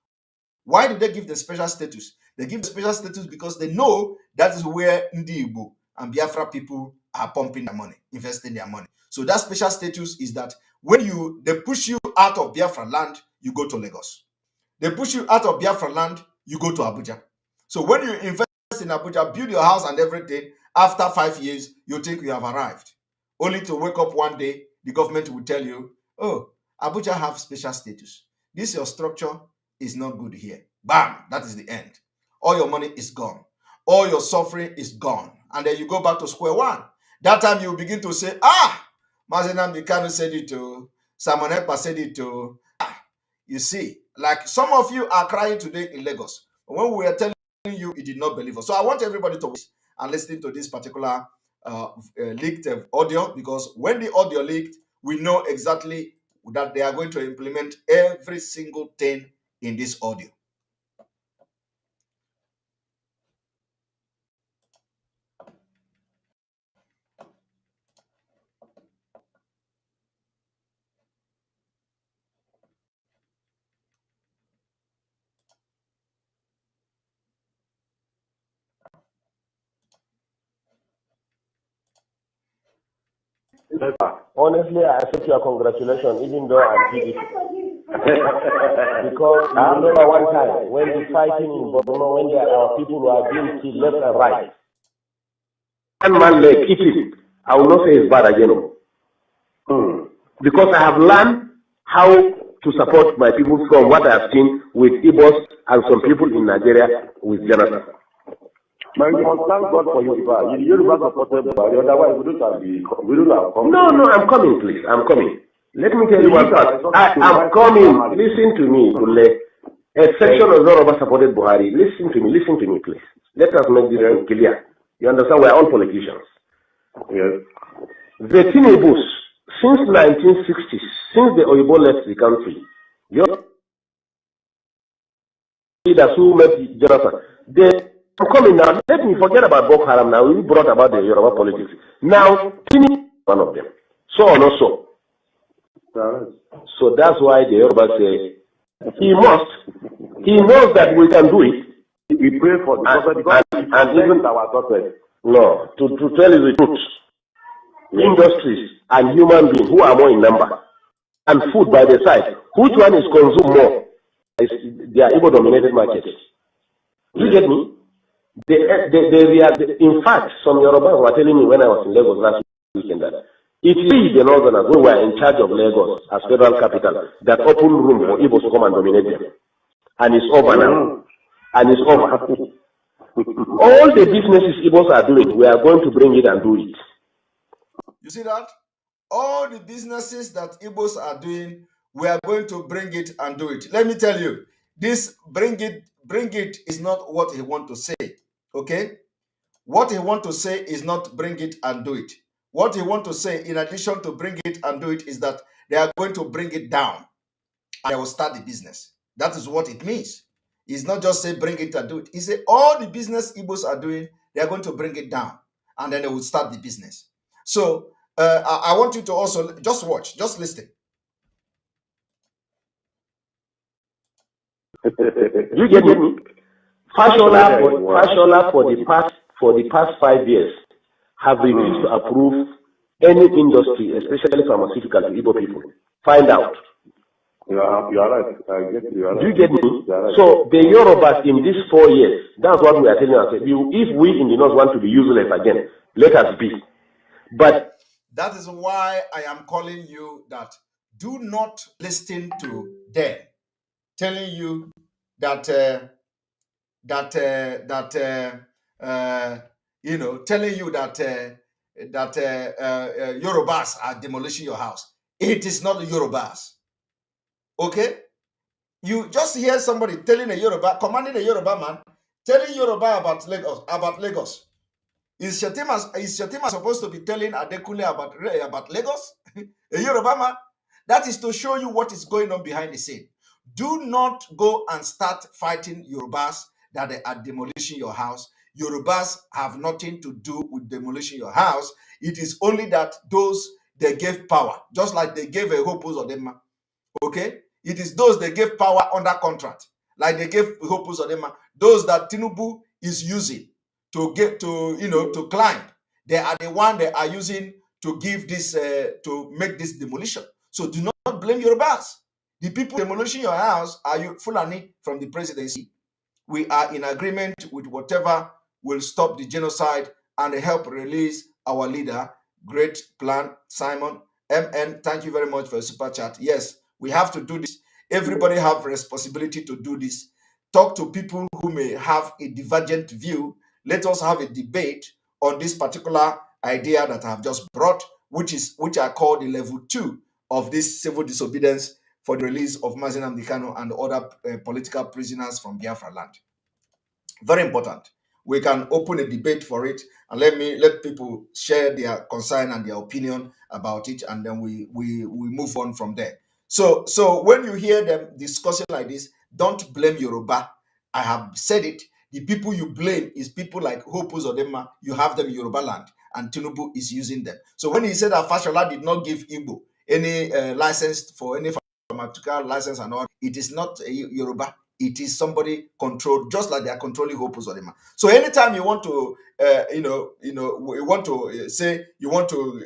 Why do they give the special status? They give the special status because they know that is where Ndi Igbo and Biafra people are pumping their money, investing their money. So that special status is that when they push you out of Biafra land, you go to Lagos. They push you out of Biafra land, you go to Abuja. So when you invest in Abuja, build your house and everything, after 5 years, you think you have arrived. Only to wake up one day, the government will tell you, oh, Abuja have special status. This your structure is not good here. Bam, that is the end. All your money is gone. All your suffering is gone. And then you go back to square one. That time you begin to say, Mazi Nnamdi Kanu said it too. Simon Ekpa said it too. You see, like some of you are crying today in Lagos. When we were telling you, you did not believe us. So I want everybody to watch and listen to this particular leaked audio, because when the audio leaked, we know exactly that they are going to implement every single thing in this audio. Honestly, I accept your congratulations, even though I'm PDP. Because I remember one time when the fighting in Borno, when our people were being killed left and right. One man leg, eat it. I will not say it's bad again. Because I have learned how to support my people from what I have seen with Igbos and some people in Nigeria with Jonathan. But we must thank God for Yoruba. Yoruba supported Buhari, otherwise we don't have come. No, I'm coming, please. I'm coming. Let me tell you one part. I'm coming. Listen to me, Kule. A section of Yoruba supported Buhari. Listen to me, please. Let us make this clear. You understand? We are all politicians. Yes. The Tinebus, since 1960s, since the Oyibo left the country, your leaders who met Jonathan, they are coming now. Let me forget about Boko Haram now. We brought about the Yoruba politics. Now, Tini, one of them. So or not so. So that's why the Yoruba say, he knows that we can do it. We pray for the and even our daughters. No, to tell you the truth, industries and human beings who are more in number, and food by the side, which one is consumed more? They are Igbo-dominated markets. You get me? In fact, some Yorubas were telling me when I was in Lagos last weekend that It's we, the Northerners, who were in charge of Lagos as federal capital, that opened room for Igbos to come and dominate them. And it's over now. And it's over. All the businesses Igbos are doing, we are going to bring it and do it. You see that? All the businesses that Igbos are doing, we are going to bring it and do it. Let me tell you, this bring it is not what he want to say. Okay? What he want to say is not bring it and do it. What he want to say, in addition to bring it and do it, is that they are going to bring it down and they will start the business. That is what it means. It's not just say bring it and do it. He say all the business Igbos are doing, they are going to bring it down and then they will start the business. So I want you to also just watch, just listen. You get me? Fashola for the past 5 years have refused to approve any industry, especially pharmaceutical, to Igbo people. Find out. You are right. I get you. Do you get me? Right. So the Yorubas in these 4 years, that's what we are telling ourselves. If we in the North want to be useless again, let us be. But that is why I am calling you that do not listen to them telling you that you know, telling you that Yorubas are demolishing your house. It is not the Yorubas. Okay? You just hear somebody telling a Yoruba, commanding a Yoruba man, telling Yoruba about Lagos. Is Shetima supposed to be telling Adekunle about Lagos? A Yoruba man? That is to show you what is going on behind the scene. Do not go and start fighting Yorubas that they are demolishing your house. Yorubas have nothing to do with demolishing your house. It is only that those they gave power, just like they gave a Hope Uzodinma. Okay? It is those they gave power under contract, like they gave Hope Uzodinma, those that Tinubu is using to get to, you know, to climb. They are the one they are using to give this, to make this demolition. So do not blame Yorubas. The people demolishing your house are you Fulani from the presidency. We are in agreement with whatever will stop the genocide and help release our leader. Great plan, Simon. MN, thank you very much for a super chat. Yes, we have to do this. Everybody have responsibility to do this. Talk to people who may have a divergent view. Let us have a debate on this particular idea that I have just brought, which I call the level 2 of this civil disobedience for the release of Mazi Nnamdi Kanu and other political prisoners from Biafra land. Very important. We can open a debate for it and let people share their concern and their opinion about it, and then we move on from there. So when you hear them discussing like this, don't blame Yoruba. I have said it. The people you blame is people like Hope Uzodinma. You have them in Yoruba land, and Tinubu is using them. So when he said that Fashola did not give Igbo any license for any pharmaceutical license and all, it is not Yoruba. It is somebody controlled, just like they are controlling Hope Uzodinma. So anytime you want to, you want to say you want to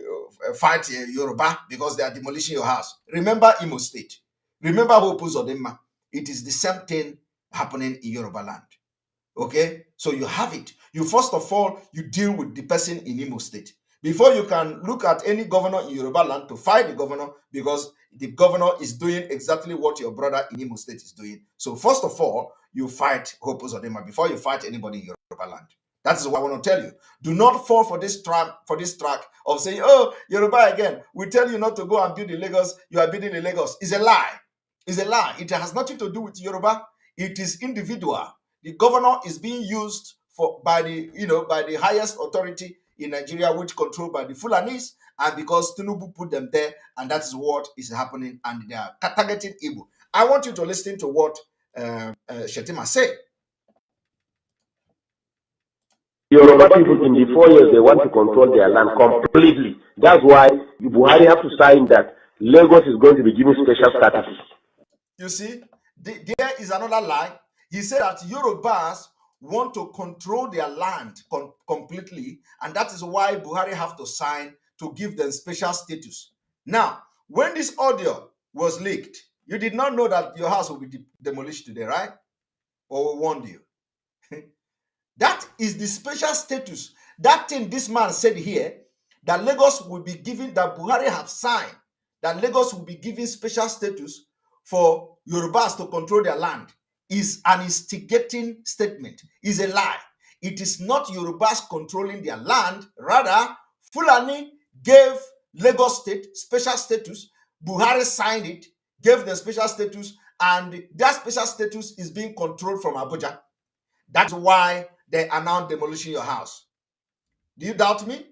fight Yoruba because they are demolishing your house, remember Imo State. Remember Hope Uzodinma. It is the same thing happening in Yoruba land. Okay, so you have it. You first of all, you deal with the person in Imo State before you can look at any governor in Yoruba land to fight the governor, because the governor is doing exactly what your brother in Imo State is doing. So first of all, you fight Hope Uzodinma before you fight anybody in Yoruba land. That is what I want to tell you. Do not fall for this track of saying, "Oh, Yoruba again. We tell you not to go and build in Lagos. You are building in Lagos." It's a lie. It's a lie. It has nothing to do with Yoruba. It is individual. The governor is being used by the highest authority in Nigeria, which controlled by the Fulanis, and because Tinubu put them there, and that is what is happening, and they are targeting Igbo. I want you to listen to what Shetima said. Yoruba people in the 4 years, they want to control their land completely. That's why Buhari have to sign that Lagos is going to be given special status. You see, there is another lie. He said that Yorubas want to control their land completely, and that is why Buhari have to sign to give them special status. Now, when this audio was leaked, you did not know that your house will be demolished today, right? Or we warned you. That is the special status. That thing this man said here, that Lagos will be given, that Buhari have signed, that Lagos will be given special status for Yorubas to control their land is an instigating statement, is a lie. It is not Yorubas controlling their land. Rather, Fulani gave Lagos State special status. Buhari signed it, gave the special status, and that special status is being controlled from Abuja. That's why they are now demolishing your house. Do you doubt me?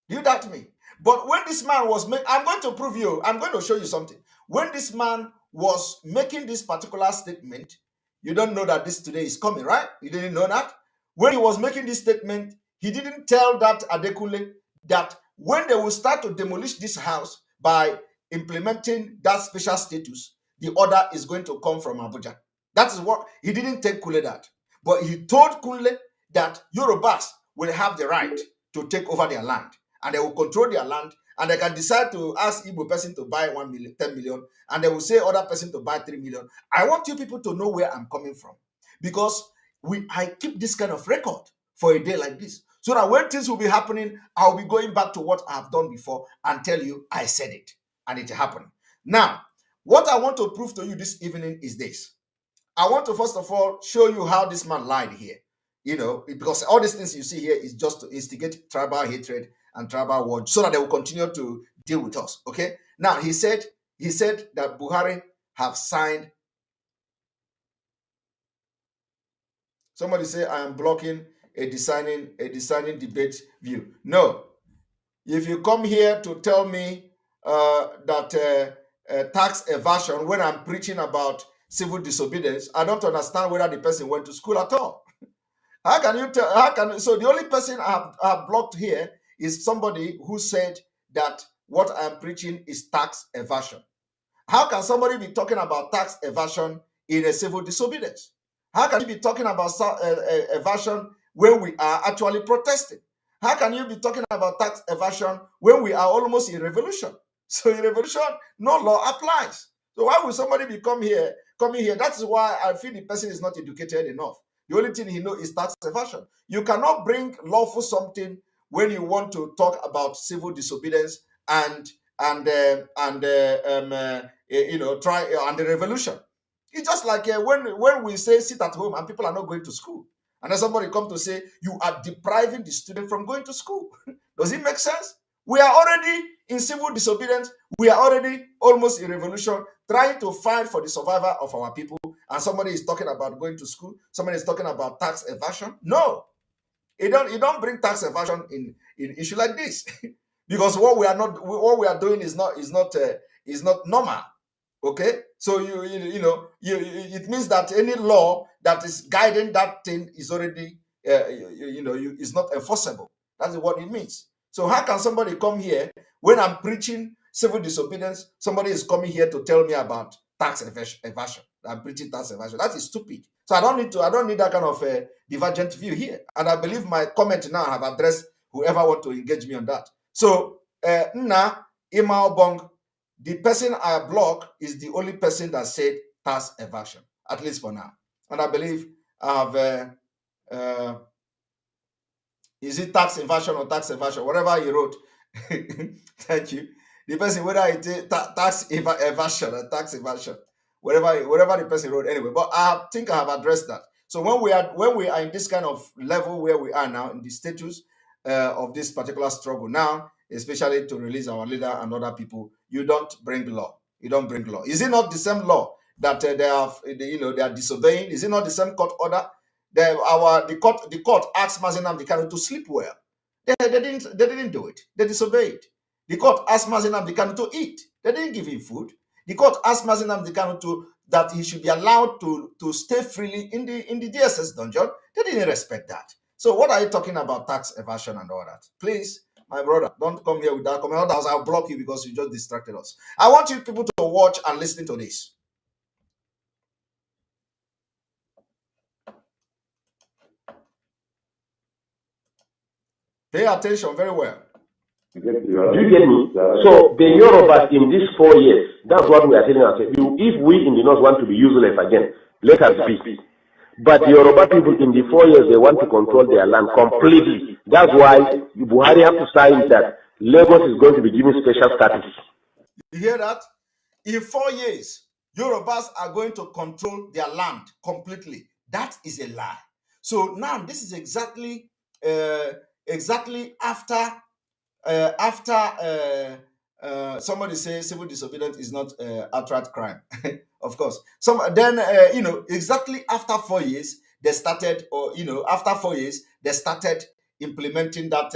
Do you doubt me? But when this man was making, I'm going to prove you, I'm going to show you something. When this man was making this particular statement, you don't know that this today is coming, right? You didn't know that? When he was making this statement, he didn't tell that Adekunle that when they will start to demolish this house by implementing that special status, the order is going to come from Abuja. That is what, he didn't tell Kule that. But he told Kule that Yorubas will have the right to take over their land, and they will control their land, and they can decide to ask Igbo person to buy 1 million, 10 million, and they will say other person to buy 3 million. I want you people to know where I'm coming from, because I keep this kind of record for a day like this, so that when things will be happening, I'll be going back to what I have done before and tell you I said it, and it happened. Now, what I want to prove to you this evening is this. I want to first of all show you how this man lied here. You know, because all these things you see here is just to instigate tribal hatred and tribal war, so that they will continue to deal with us. Okay. Now he said that Buhari have signed. Somebody say I am blocking a designing debate view. No. If you come here to tell me that tax evasion when I'm preaching about civil disobedience, I don't understand whether the person went to school at all. How can you tell? So the only person I have blocked here is somebody who said that what I'm preaching is tax evasion. How can somebody be talking about tax evasion in a civil disobedience? How can you be talking about evasion when we are actually protesting? How can you be talking about tax evasion when we are almost in revolution? So in revolution, no law applies. So why would somebody be coming here? That is why I feel the person is not educated enough. The only thing he knows is tax evasion. You cannot bring lawful something when you want to talk about civil disobedience and the revolution. It's just like when we say sit at home and people are not going to school, and then somebody come to say you are depriving the student from going to school. Does it make sense? We are already in civil disobedience. We are already almost in revolution, trying to fight for the survival of our people. And somebody is talking about going to school. Somebody is talking about tax evasion. No, you don't bring tax evasion in issue like this, because what we are doing is not normal. Okay, so it means that any law that is guiding that thing is already is not enforceable. That's what it means. So how can somebody come here when I'm preaching civil disobedience? Somebody is coming here to tell me about tax evasion. I'm preaching tax evasion. That is stupid. So I don't need that kind of divergent view here. And I believe my comment now have addressed whoever want to engage me on that. So Nna Imaobong, the person I block is the only person that said tax evasion, at least for now. And I believe I have is it tax evasion or tax evasion? Whatever he wrote. Thank you. The person, whether it is tax evasion or tax evasion, whatever the person wrote, anyway. But I think I have addressed that. So when we are in this kind of level where we are now, in the status of this particular struggle now, especially to release our leader and other people, you don't bring law. You don't bring law. Is it not the same law that they are disobeying? Is it not the same court order? The court asked Mazi Nnamdi Kanu to sleep well. They didn't do it. They disobeyed. The court asked Mazi Nnamdi Kanu to eat. They didn't give him food. The court asked Mazi Nnamdi Kanu that he should be allowed to stay freely in the DSS dungeon. They didn't respect that. So what are you talking about tax evasion and all that? Please, my brother, don't come here with that comment. Otherwise, I'll block you because you just distracted us. I want you people to watch and listen to this. Pay attention very well. Do you get me? So the Yorubas in these 4 years, that's what we are telling ourselves. If we in the North want to be useless again, let us be. But the Yoruba people in the 4 years, they want to control their land completely. That's why Buhari have to sign that Lagos is going to be given special status. You hear that? In 4 years, Yorubas are going to control their land completely. That is a lie. So now this is exactly after somebody says civil disobedience is not outright crime. Of course. Exactly after 4 years, they started, after 4 years, they started implementing that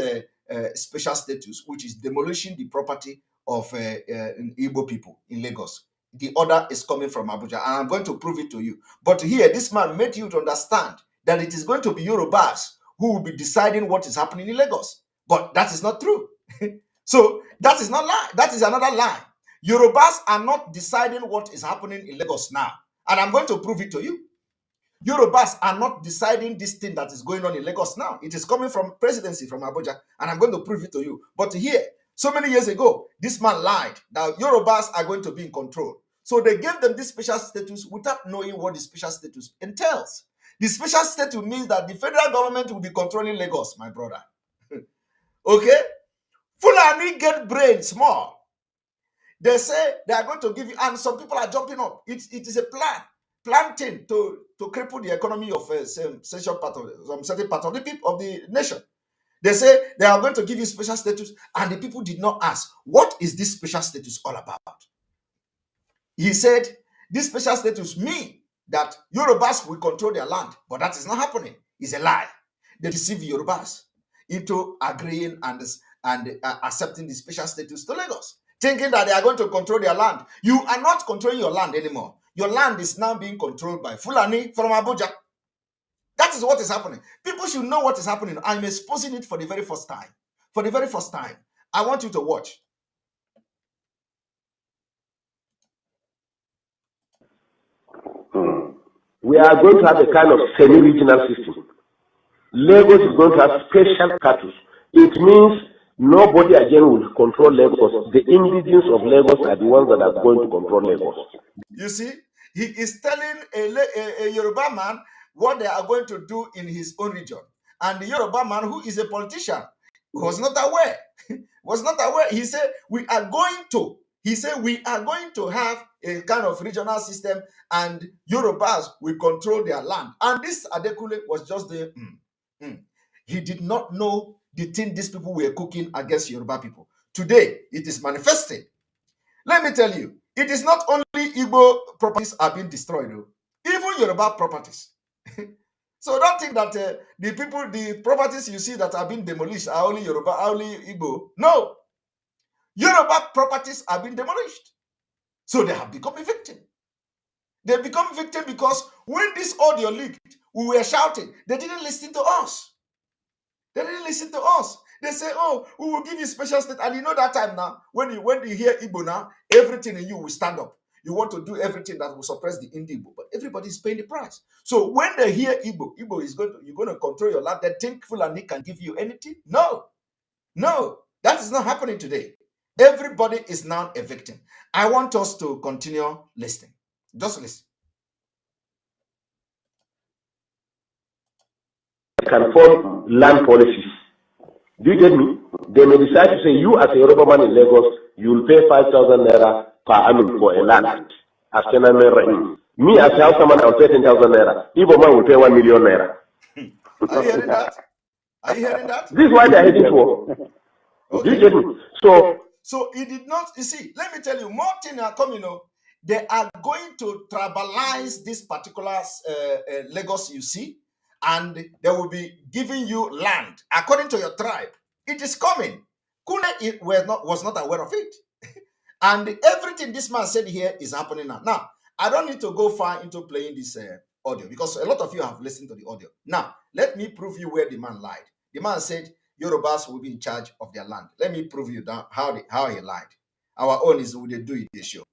special status, which is demolishing the property of Igbo people in Lagos. The order is coming from Abuja, and I'm going to prove it to you. But here, this man made you to understand that it is going to be Yorubas who will be deciding what is happening in Lagos. But that is not true. So that is not lie. That is another lie. Yorubas are not deciding what is happening in Lagos now. And I'm going to prove it to you. Yorubas are not deciding this thing that is going on in Lagos now. It is coming from presidency, from Abuja, and I'm going to prove it to you. But here, so many years ago, this man lied that Yorubas are going to be in control. So they gave them this special status without knowing what the special status entails. The special status means that the federal government will be controlling Lagos, my brother. Okay? Fulani get brain small. They say they are going to give you, and some people are jumping up. It is a planting to cripple the economy of some certain part of the people of the nation. They say they are going to give you special status, and the people did not ask, what is this special status all about? He said, this special status means that Yorubas will control their land, but that is not happening. It's a lie. They deceive Yorubas into agreeing and accepting the special status to Lagos, thinking that they are going to control their land. You are not controlling your land anymore. Your land is now being controlled by Fulani from Abuja. That is what is happening. People should know what is happening. I'm exposing it for the very first time. For the very first time. I want you to watch. We are going to have a kind of semi-regional system. Lagos is going to have special status. It means nobody again will control Lagos. The indigenes of Lagos are the ones that are going to control Lagos. You see, he is telling a Yoruba man what they are going to do in his own region. And the Yoruba man, who is a politician, was not aware. He said, we are going to have a kind of regional system, and Yorubas will control their land. And this Adekule was just the He did not know the thing these people were cooking against Yoruba people. Today, it is manifested. Let me tell you, it is not only Igbo properties are being destroyed, though. Even Yoruba properties. So don't think that the properties you see that are being demolished are only Yoruba, only Igbo. No. Yoruba properties are being demolished. So they have become a victim. They become victim because when this audio leaked, we were shouting. They didn't listen to us. They didn't listen to us. They say, oh, we will give you special state. And you know that time now, when you hear Igbo now, everything in you will stand up. You want to do everything that will suppress the Igbo, but everybody is paying the price. So when they hear Igbo is you're going to control your land. They think Fulani can give you anything? No, that is not happening today. Everybody is now a victim. I want us to continue listening. Just listen. Can form land policies. Do you get me? They may decide to say, you as a Yoruba man in Lagos, you will pay 5,000 naira per annum for a land. As me as a Hausa man, I will pay 10,000 naira. Igbo man will pay 1 million naira. Are you hearing that? Are you hearing that? This is why they are heading for. Okay. Do you get me? So it did not, you see, let me tell you, more things are coming up. They are going to tribalize this particular Lagos you see, and they will be giving you land according to your tribe. It is coming. Kune was not aware of it. And everything this man said here is happening now. Now, I don't need to go far into playing this audio because a lot of you have listened to the audio. Now, let me prove you where the man lied. The man said Yorubas will be in charge of their land. Let me prove you that how he lied. Our own is we do it this show.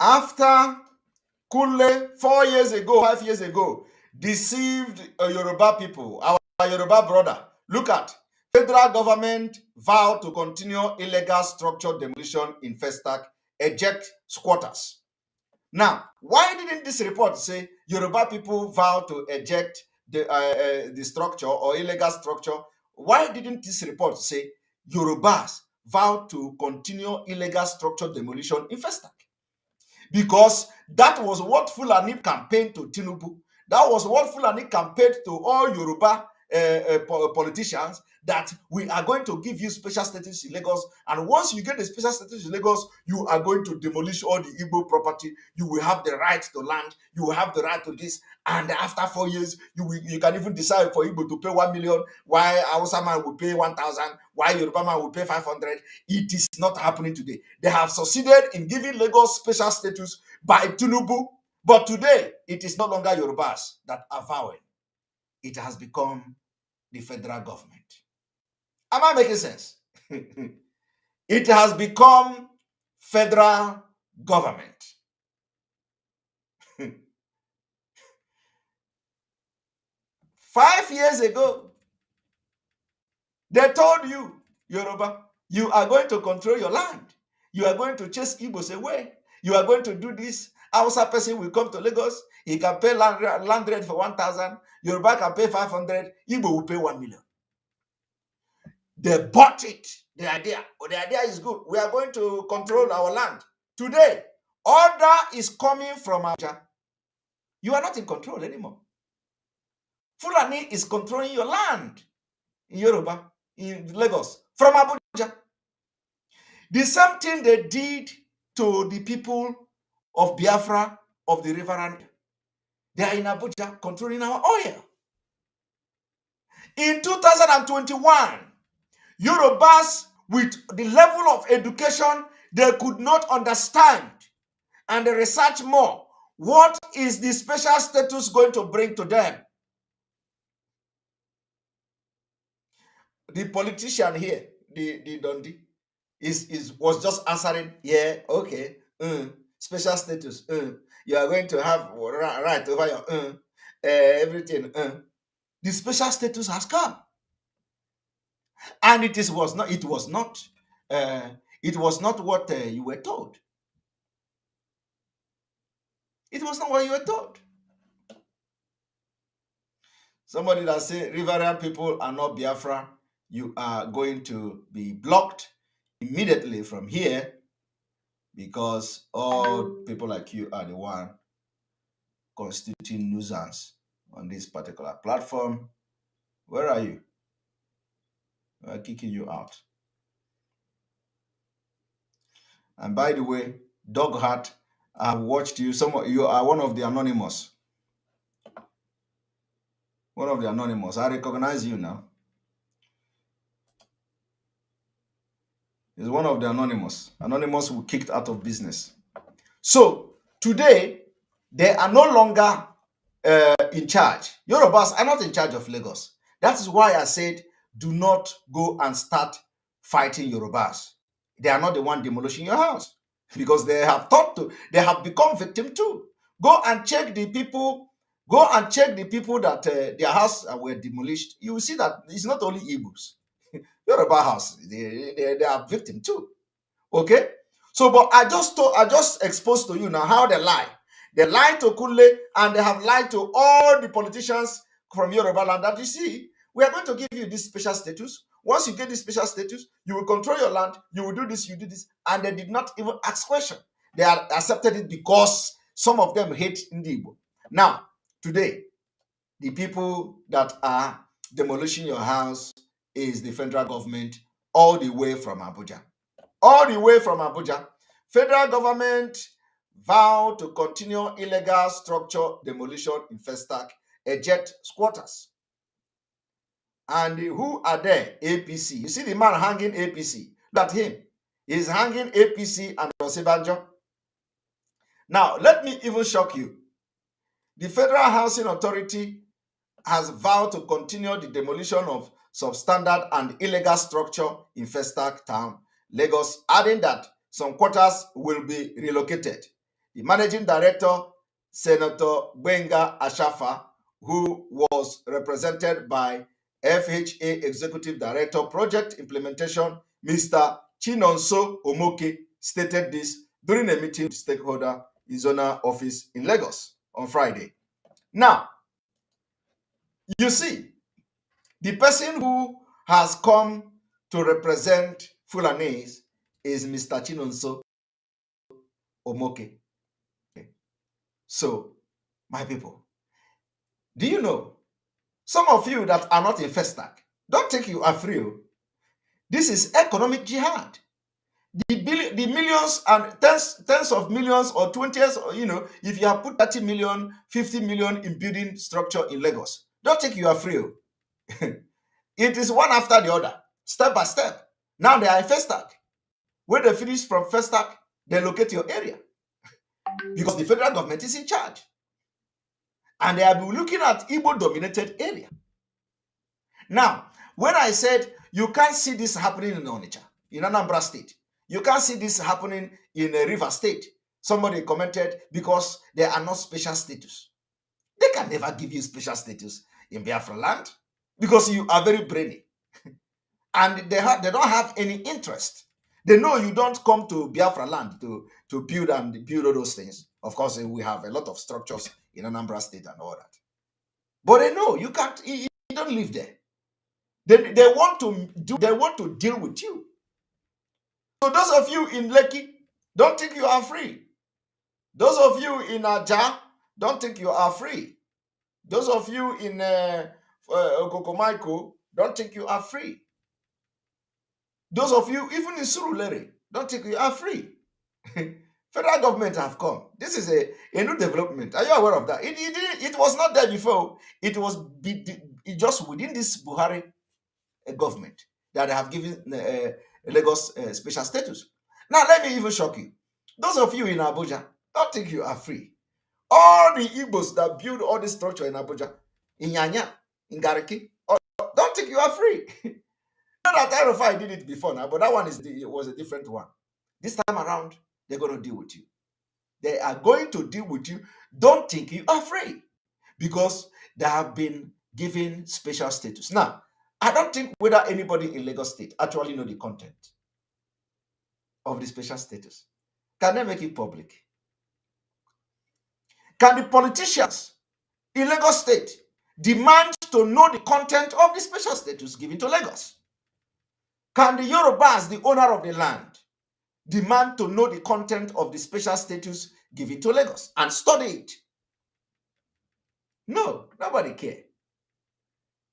After Kule 4 years ago, 5 years ago, deceived Yoruba people, our Yoruba brother. Look at federal government vowed to continue illegal structure demolition in Festac, eject squatters. Now, why didn't this report say Yoruba people vow to eject the structure or illegal structure? Why didn't this report say Yorubas vow to continue illegal structure demolition in Festac? Because that was what Fulani campaigned to Tinubu. That was what Fulani campaigned to all Yoruba politicians, that we are going to give you special status in Lagos. And once you get the special status in Lagos, you are going to demolish all the Igbo property. You will have the right to land. You will have the right to this. And after 4 years, you can even decide for Igbo to pay 1 million, why Hausa man will pay 1,000, why Yoruba man will pay 500. It is not happening today. They have succeeded in giving Lagos special status by Tinubu. But today, it is no longer Yorubas that are vowing. It has become the federal government. Am I making sense? It has become federal government. 5 years ago, they told you, Yoruba, you are going to control your land. You are going to chase Igbos away. You are going to do this. Hausa person will come to Lagos. He can pay land rent for 1,000. Yoruba can pay 500. Igbo will pay 1 million. They bought it, the idea. But the idea is good. We are going to control our land. Today, order is coming from Abuja. You are not in control anymore. Fulani is controlling your land in Yoruba, in Lagos, from Abuja. The same thing they did to the people of Biafra, of the River. They are in Abuja controlling our oil. In 2021, Yorubas, with the level of education, they could not understand, and they research more. What is the special status going to bring to them? The politician here, the Dundee, was just answering, yeah, okay, special status, you are going to have right over your everything. The special status has come, and it was not what you were told. It was not what you were told. Somebody that say Riverian people are not Biafra, you are going to be blocked immediately from here, because all people like you are the one constituting nuisance on this particular platform. Where are you? We're kicking you out. And by the way, Dog Heart, I've watched you. You are one of the anonymous. One of the anonymous. I recognize you now. Is one of the anonymous. Anonymous who kicked out of business. So today, they are no longer in charge. Yorubas are not in charge of Lagos. That is why I said, do not go and start fighting Yorubas. They are not the one demolishing your house, because they have become victim too. Go and check the people. Go and check the people that their house were demolished. You will see that it's not only Igbos. Yoruba house, they are victim too. Okay? So, but I just exposed to you now how they lie. They lied to Kule, and they have lied to all the politicians from Yoruba land that you see. We are going to give you this special status. Once you get this special status, you will control your land, you will do this, you do this. And they did not even ask question. They accepted it because some of them hate Ndibo. Now, today, the people that are demolishing your house is the federal government, all the way from Abuja. All the way from Abuja. Federal government vow to continue illegal structure demolition in Festac, eject squatters. And who are there? APC. You see the man hanging APC. Look at him. He's hanging APC and Osinbajo. Now, let me even shock you. The Federal Housing Authority has vowed to continue the demolition of substandard and illegal structure in Festac town, Lagos, adding that some quarters will be relocated. The managing director, Senator Benga Ashafa, who was represented by FHA Executive Director Project Implementation, Mr. Chinonso Omoke, stated this during a meeting with stakeholder in zonal office in Lagos on Friday. Now, you see, the person who has come to represent Fulanese is Mr. Chinonso Omoke. So, my people, do you know, some of you that are not in Festac, don't think you are free. This is economic jihad. The millions and tens of millions or 20s, or, if you have put 30 million, 50 million in building structure in Lagos, don't think you are free. It is one after the other, step by step. Now they are in Festac. When they finish from Festac, they locate your area because the federal government is in charge. And they have been looking at Igbo-dominated area. Now, when I said you can't see this happening in Onitsha, in Anambra State, you can't see this happening in a River State, somebody commented, because they are not special status. They can never give you special status in Biafra land because you are very brainy. And they don't have any interest. They know you don't come to Biafra land to build all those things. Of course, we have a lot of structures in Anambra State and all that. But they know you can't, you don't live there. They want to deal with you. So those of you in Lekki, don't think you are free. Those of you in Aja, don't think you are free. Those of you in Okokomaiko, don't think you are free. Those of you even in Surulere, don't think you are free. Federal government have come. This is a new development. Are you aware of that? It was not there before. It was just within this Buhari government that have given Lagos special status. Now, let me even shock you. Those of you in Abuja, don't think you are free. All the Igbos that build all this structure in Abuja, in Yanya, in Gariki, don't think you are free. Not that I did it before now, but that one was a different one. This time around, they're going to deal with you. They are going to deal with you. Don't think you are free because they have been given special status. Now, I don't think whether anybody in Lagos State actually know the content of the special status. Can they make it public? Can the politicians in Lagos State demand to know the content of the special status given to Lagos? Can the Yorubas, the owner of the land, demand to know the content of the special status given to Lagos and study it? No, nobody cares.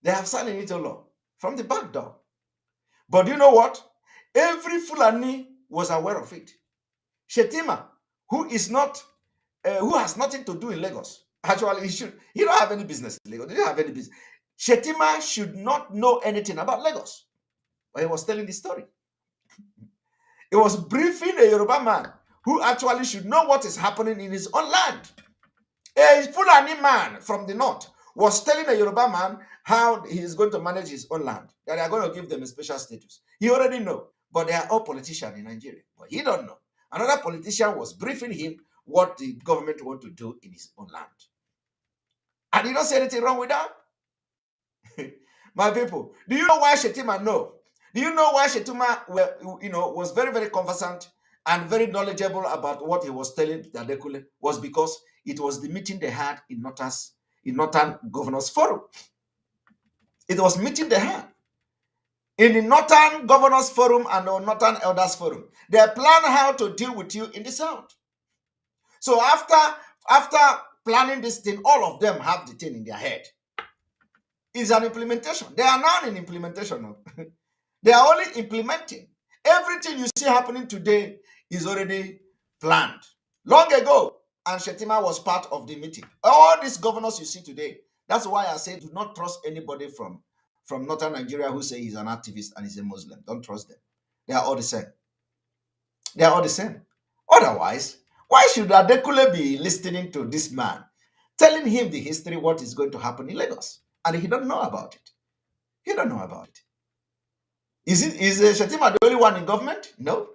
They have signed it into law from the back door. But you know what? Every Fulani was aware of it. Shetima, who has nothing to do in Lagos, actually he don't have any business in Lagos. He don't have any business. Shetima should not know anything about Lagos. But he was telling the story. He was briefing a Yoruba man who actually should know what is happening in his own land. A Fulani man from the north was telling a Yoruba man how he is going to manage his own land, that they are going to give them a special status. He already know, but they are all politicians in Nigeria. But he don't know. Another politician was briefing him what the government want to do in his own land. And you don't see anything wrong with that? My people, do you know why Shetima know? Do you know why Shetima was very, very conversant and very knowledgeable about what he was telling Dadekule? Was because it was the meeting they had in Northern Governors Forum. It was meeting they had in the Northern Governors Forum and the Northern Elders Forum. They plan how to deal with you in the South. So after planning this thing, all of them have the thing in their head. It's an implementation. They are now in implementation. They are only implementing. Everything you see happening today is already planned long ago. And Shetima was part of the meeting. All these governors you see today, that's why I say do not trust anybody from Northern Nigeria who say he's an activist and he's a Muslim. Don't trust them. They are all the same. They are all the same. Otherwise, why should Adekule be listening to this man, telling him the history, what is going to happen in Lagos? And he don't know about it. He don't know about it. Is Shetima the only one in government? No.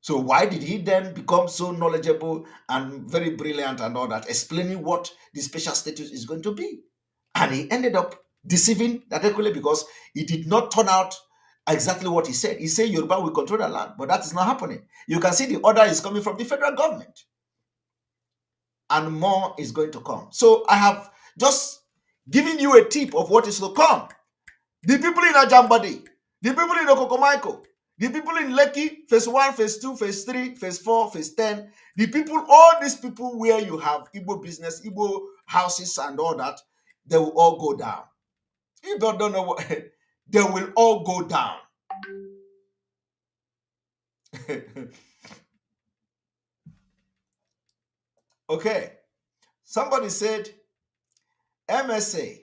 So why did he then become so knowledgeable and very brilliant and all that, explaining what the special status is going to be? And he ended up deceiving Adekule because he did not turn out exactly what he said. He said Yoruba will control the land, but that is not happening. You can see the order is coming from the federal government. And more is going to come. So I have just given you a tip of what is to come. The people in Ajambadi, the people in Okokomaiko, the people in Lekki, phase 1, phase 2, phase 3, phase 4, phase 10, the people, all these people where you have Igbo business, Igbo houses and all that, they will all go down. You don't know what, they will all go down. Okay. Somebody said, MSA,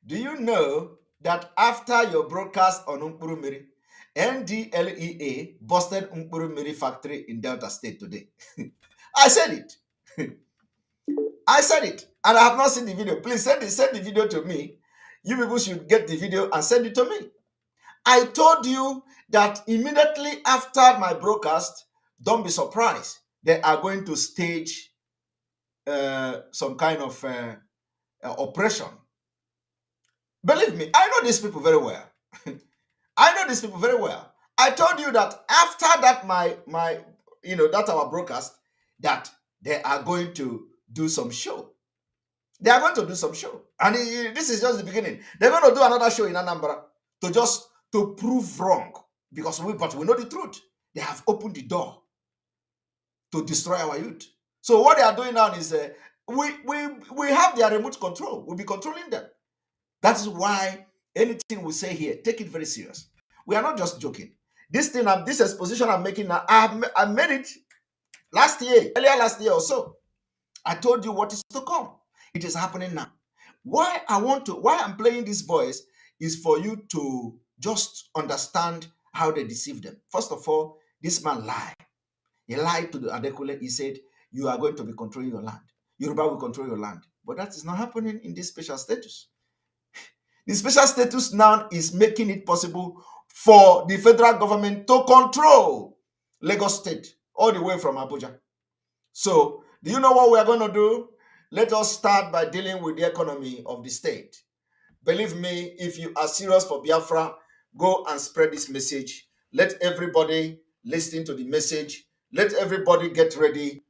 do you know that after your broadcast on Mkpurumiri, NDLEA busted Mkpurumiri factory in Delta State today? I said it. I said it. And I have not seen the video. Please send the video to me. You people should get the video and send it to me. I told you that immediately after my broadcast, don't be surprised. They are going to stage some kind of operation. Believe me, I know these people very well. I know these people very well. I told you that after that, that our broadcast, that they are going to do some show. They are going to do some show. And this is just the beginning. They're going to do another show in Anambra to prove wrong. But we know the truth. They have opened the door to destroy our youth. So what they are doing now is we have their remote control. We'll be controlling them. That is why anything we say here, take it very serious. We are not just joking. This exposition I'm making now, I made it earlier last year or so. I told you what is to come. It is happening now. Why I'm playing this voice is for you to just understand how they deceive them. First of all, this man lied. He lied to the Adekule. He said, you are going to be controlling your land. Yoruba will control your land. But that is not happening in this special status. The special status now is making it possible for the federal government to control Lagos State all the way from Abuja. So, do you know what we are going to do? Let us start by dealing with the economy of the state. Believe me, if you are serious for Biafra, go and spread this message. Let everybody listen to the message. Let everybody get ready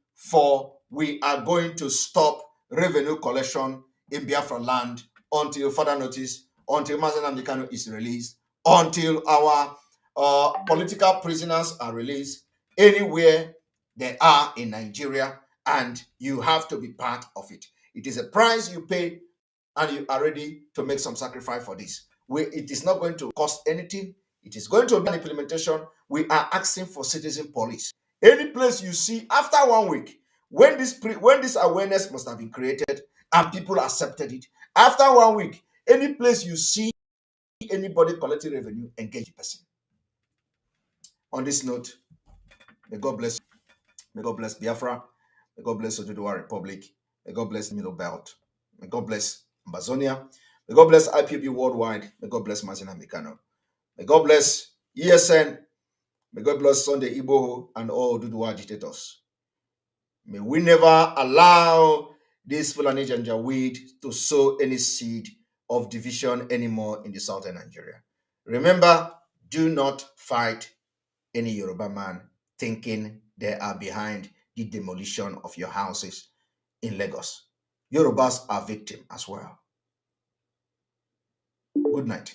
we are going to stop revenue collection in Biafra land until further notice, until Mazi Nnamdi Kanu is released, until our political prisoners are released anywhere they are in Nigeria, and you have to be part of it. It is a price you pay, and you are ready to make some sacrifice for this. It is not going to cost anything. It is going to be an implementation. We are asking for citizen police. Any place you see after 1 week, when this awareness must have been created and people accepted it, after 1 week, any place you see anybody collecting revenue, engage the person. On this note, may God bless you. May God bless Biafra. May God bless Oduduwa Republic. May God bless Middle Belt. May God bless Amazonia. May God bless IPB worldwide. May God bless Mazi Nnamdi Kanu. May God bless ESN. May God bless Sunday Igboho and all Oduduwa agitators. May we never allow this Fulani Janjaweed to sow any seed of division anymore in the southern Nigeria. Remember, do not fight any Yoruba man thinking they are behind the demolition of your houses in Lagos. Yorubas are victims as well. Good night.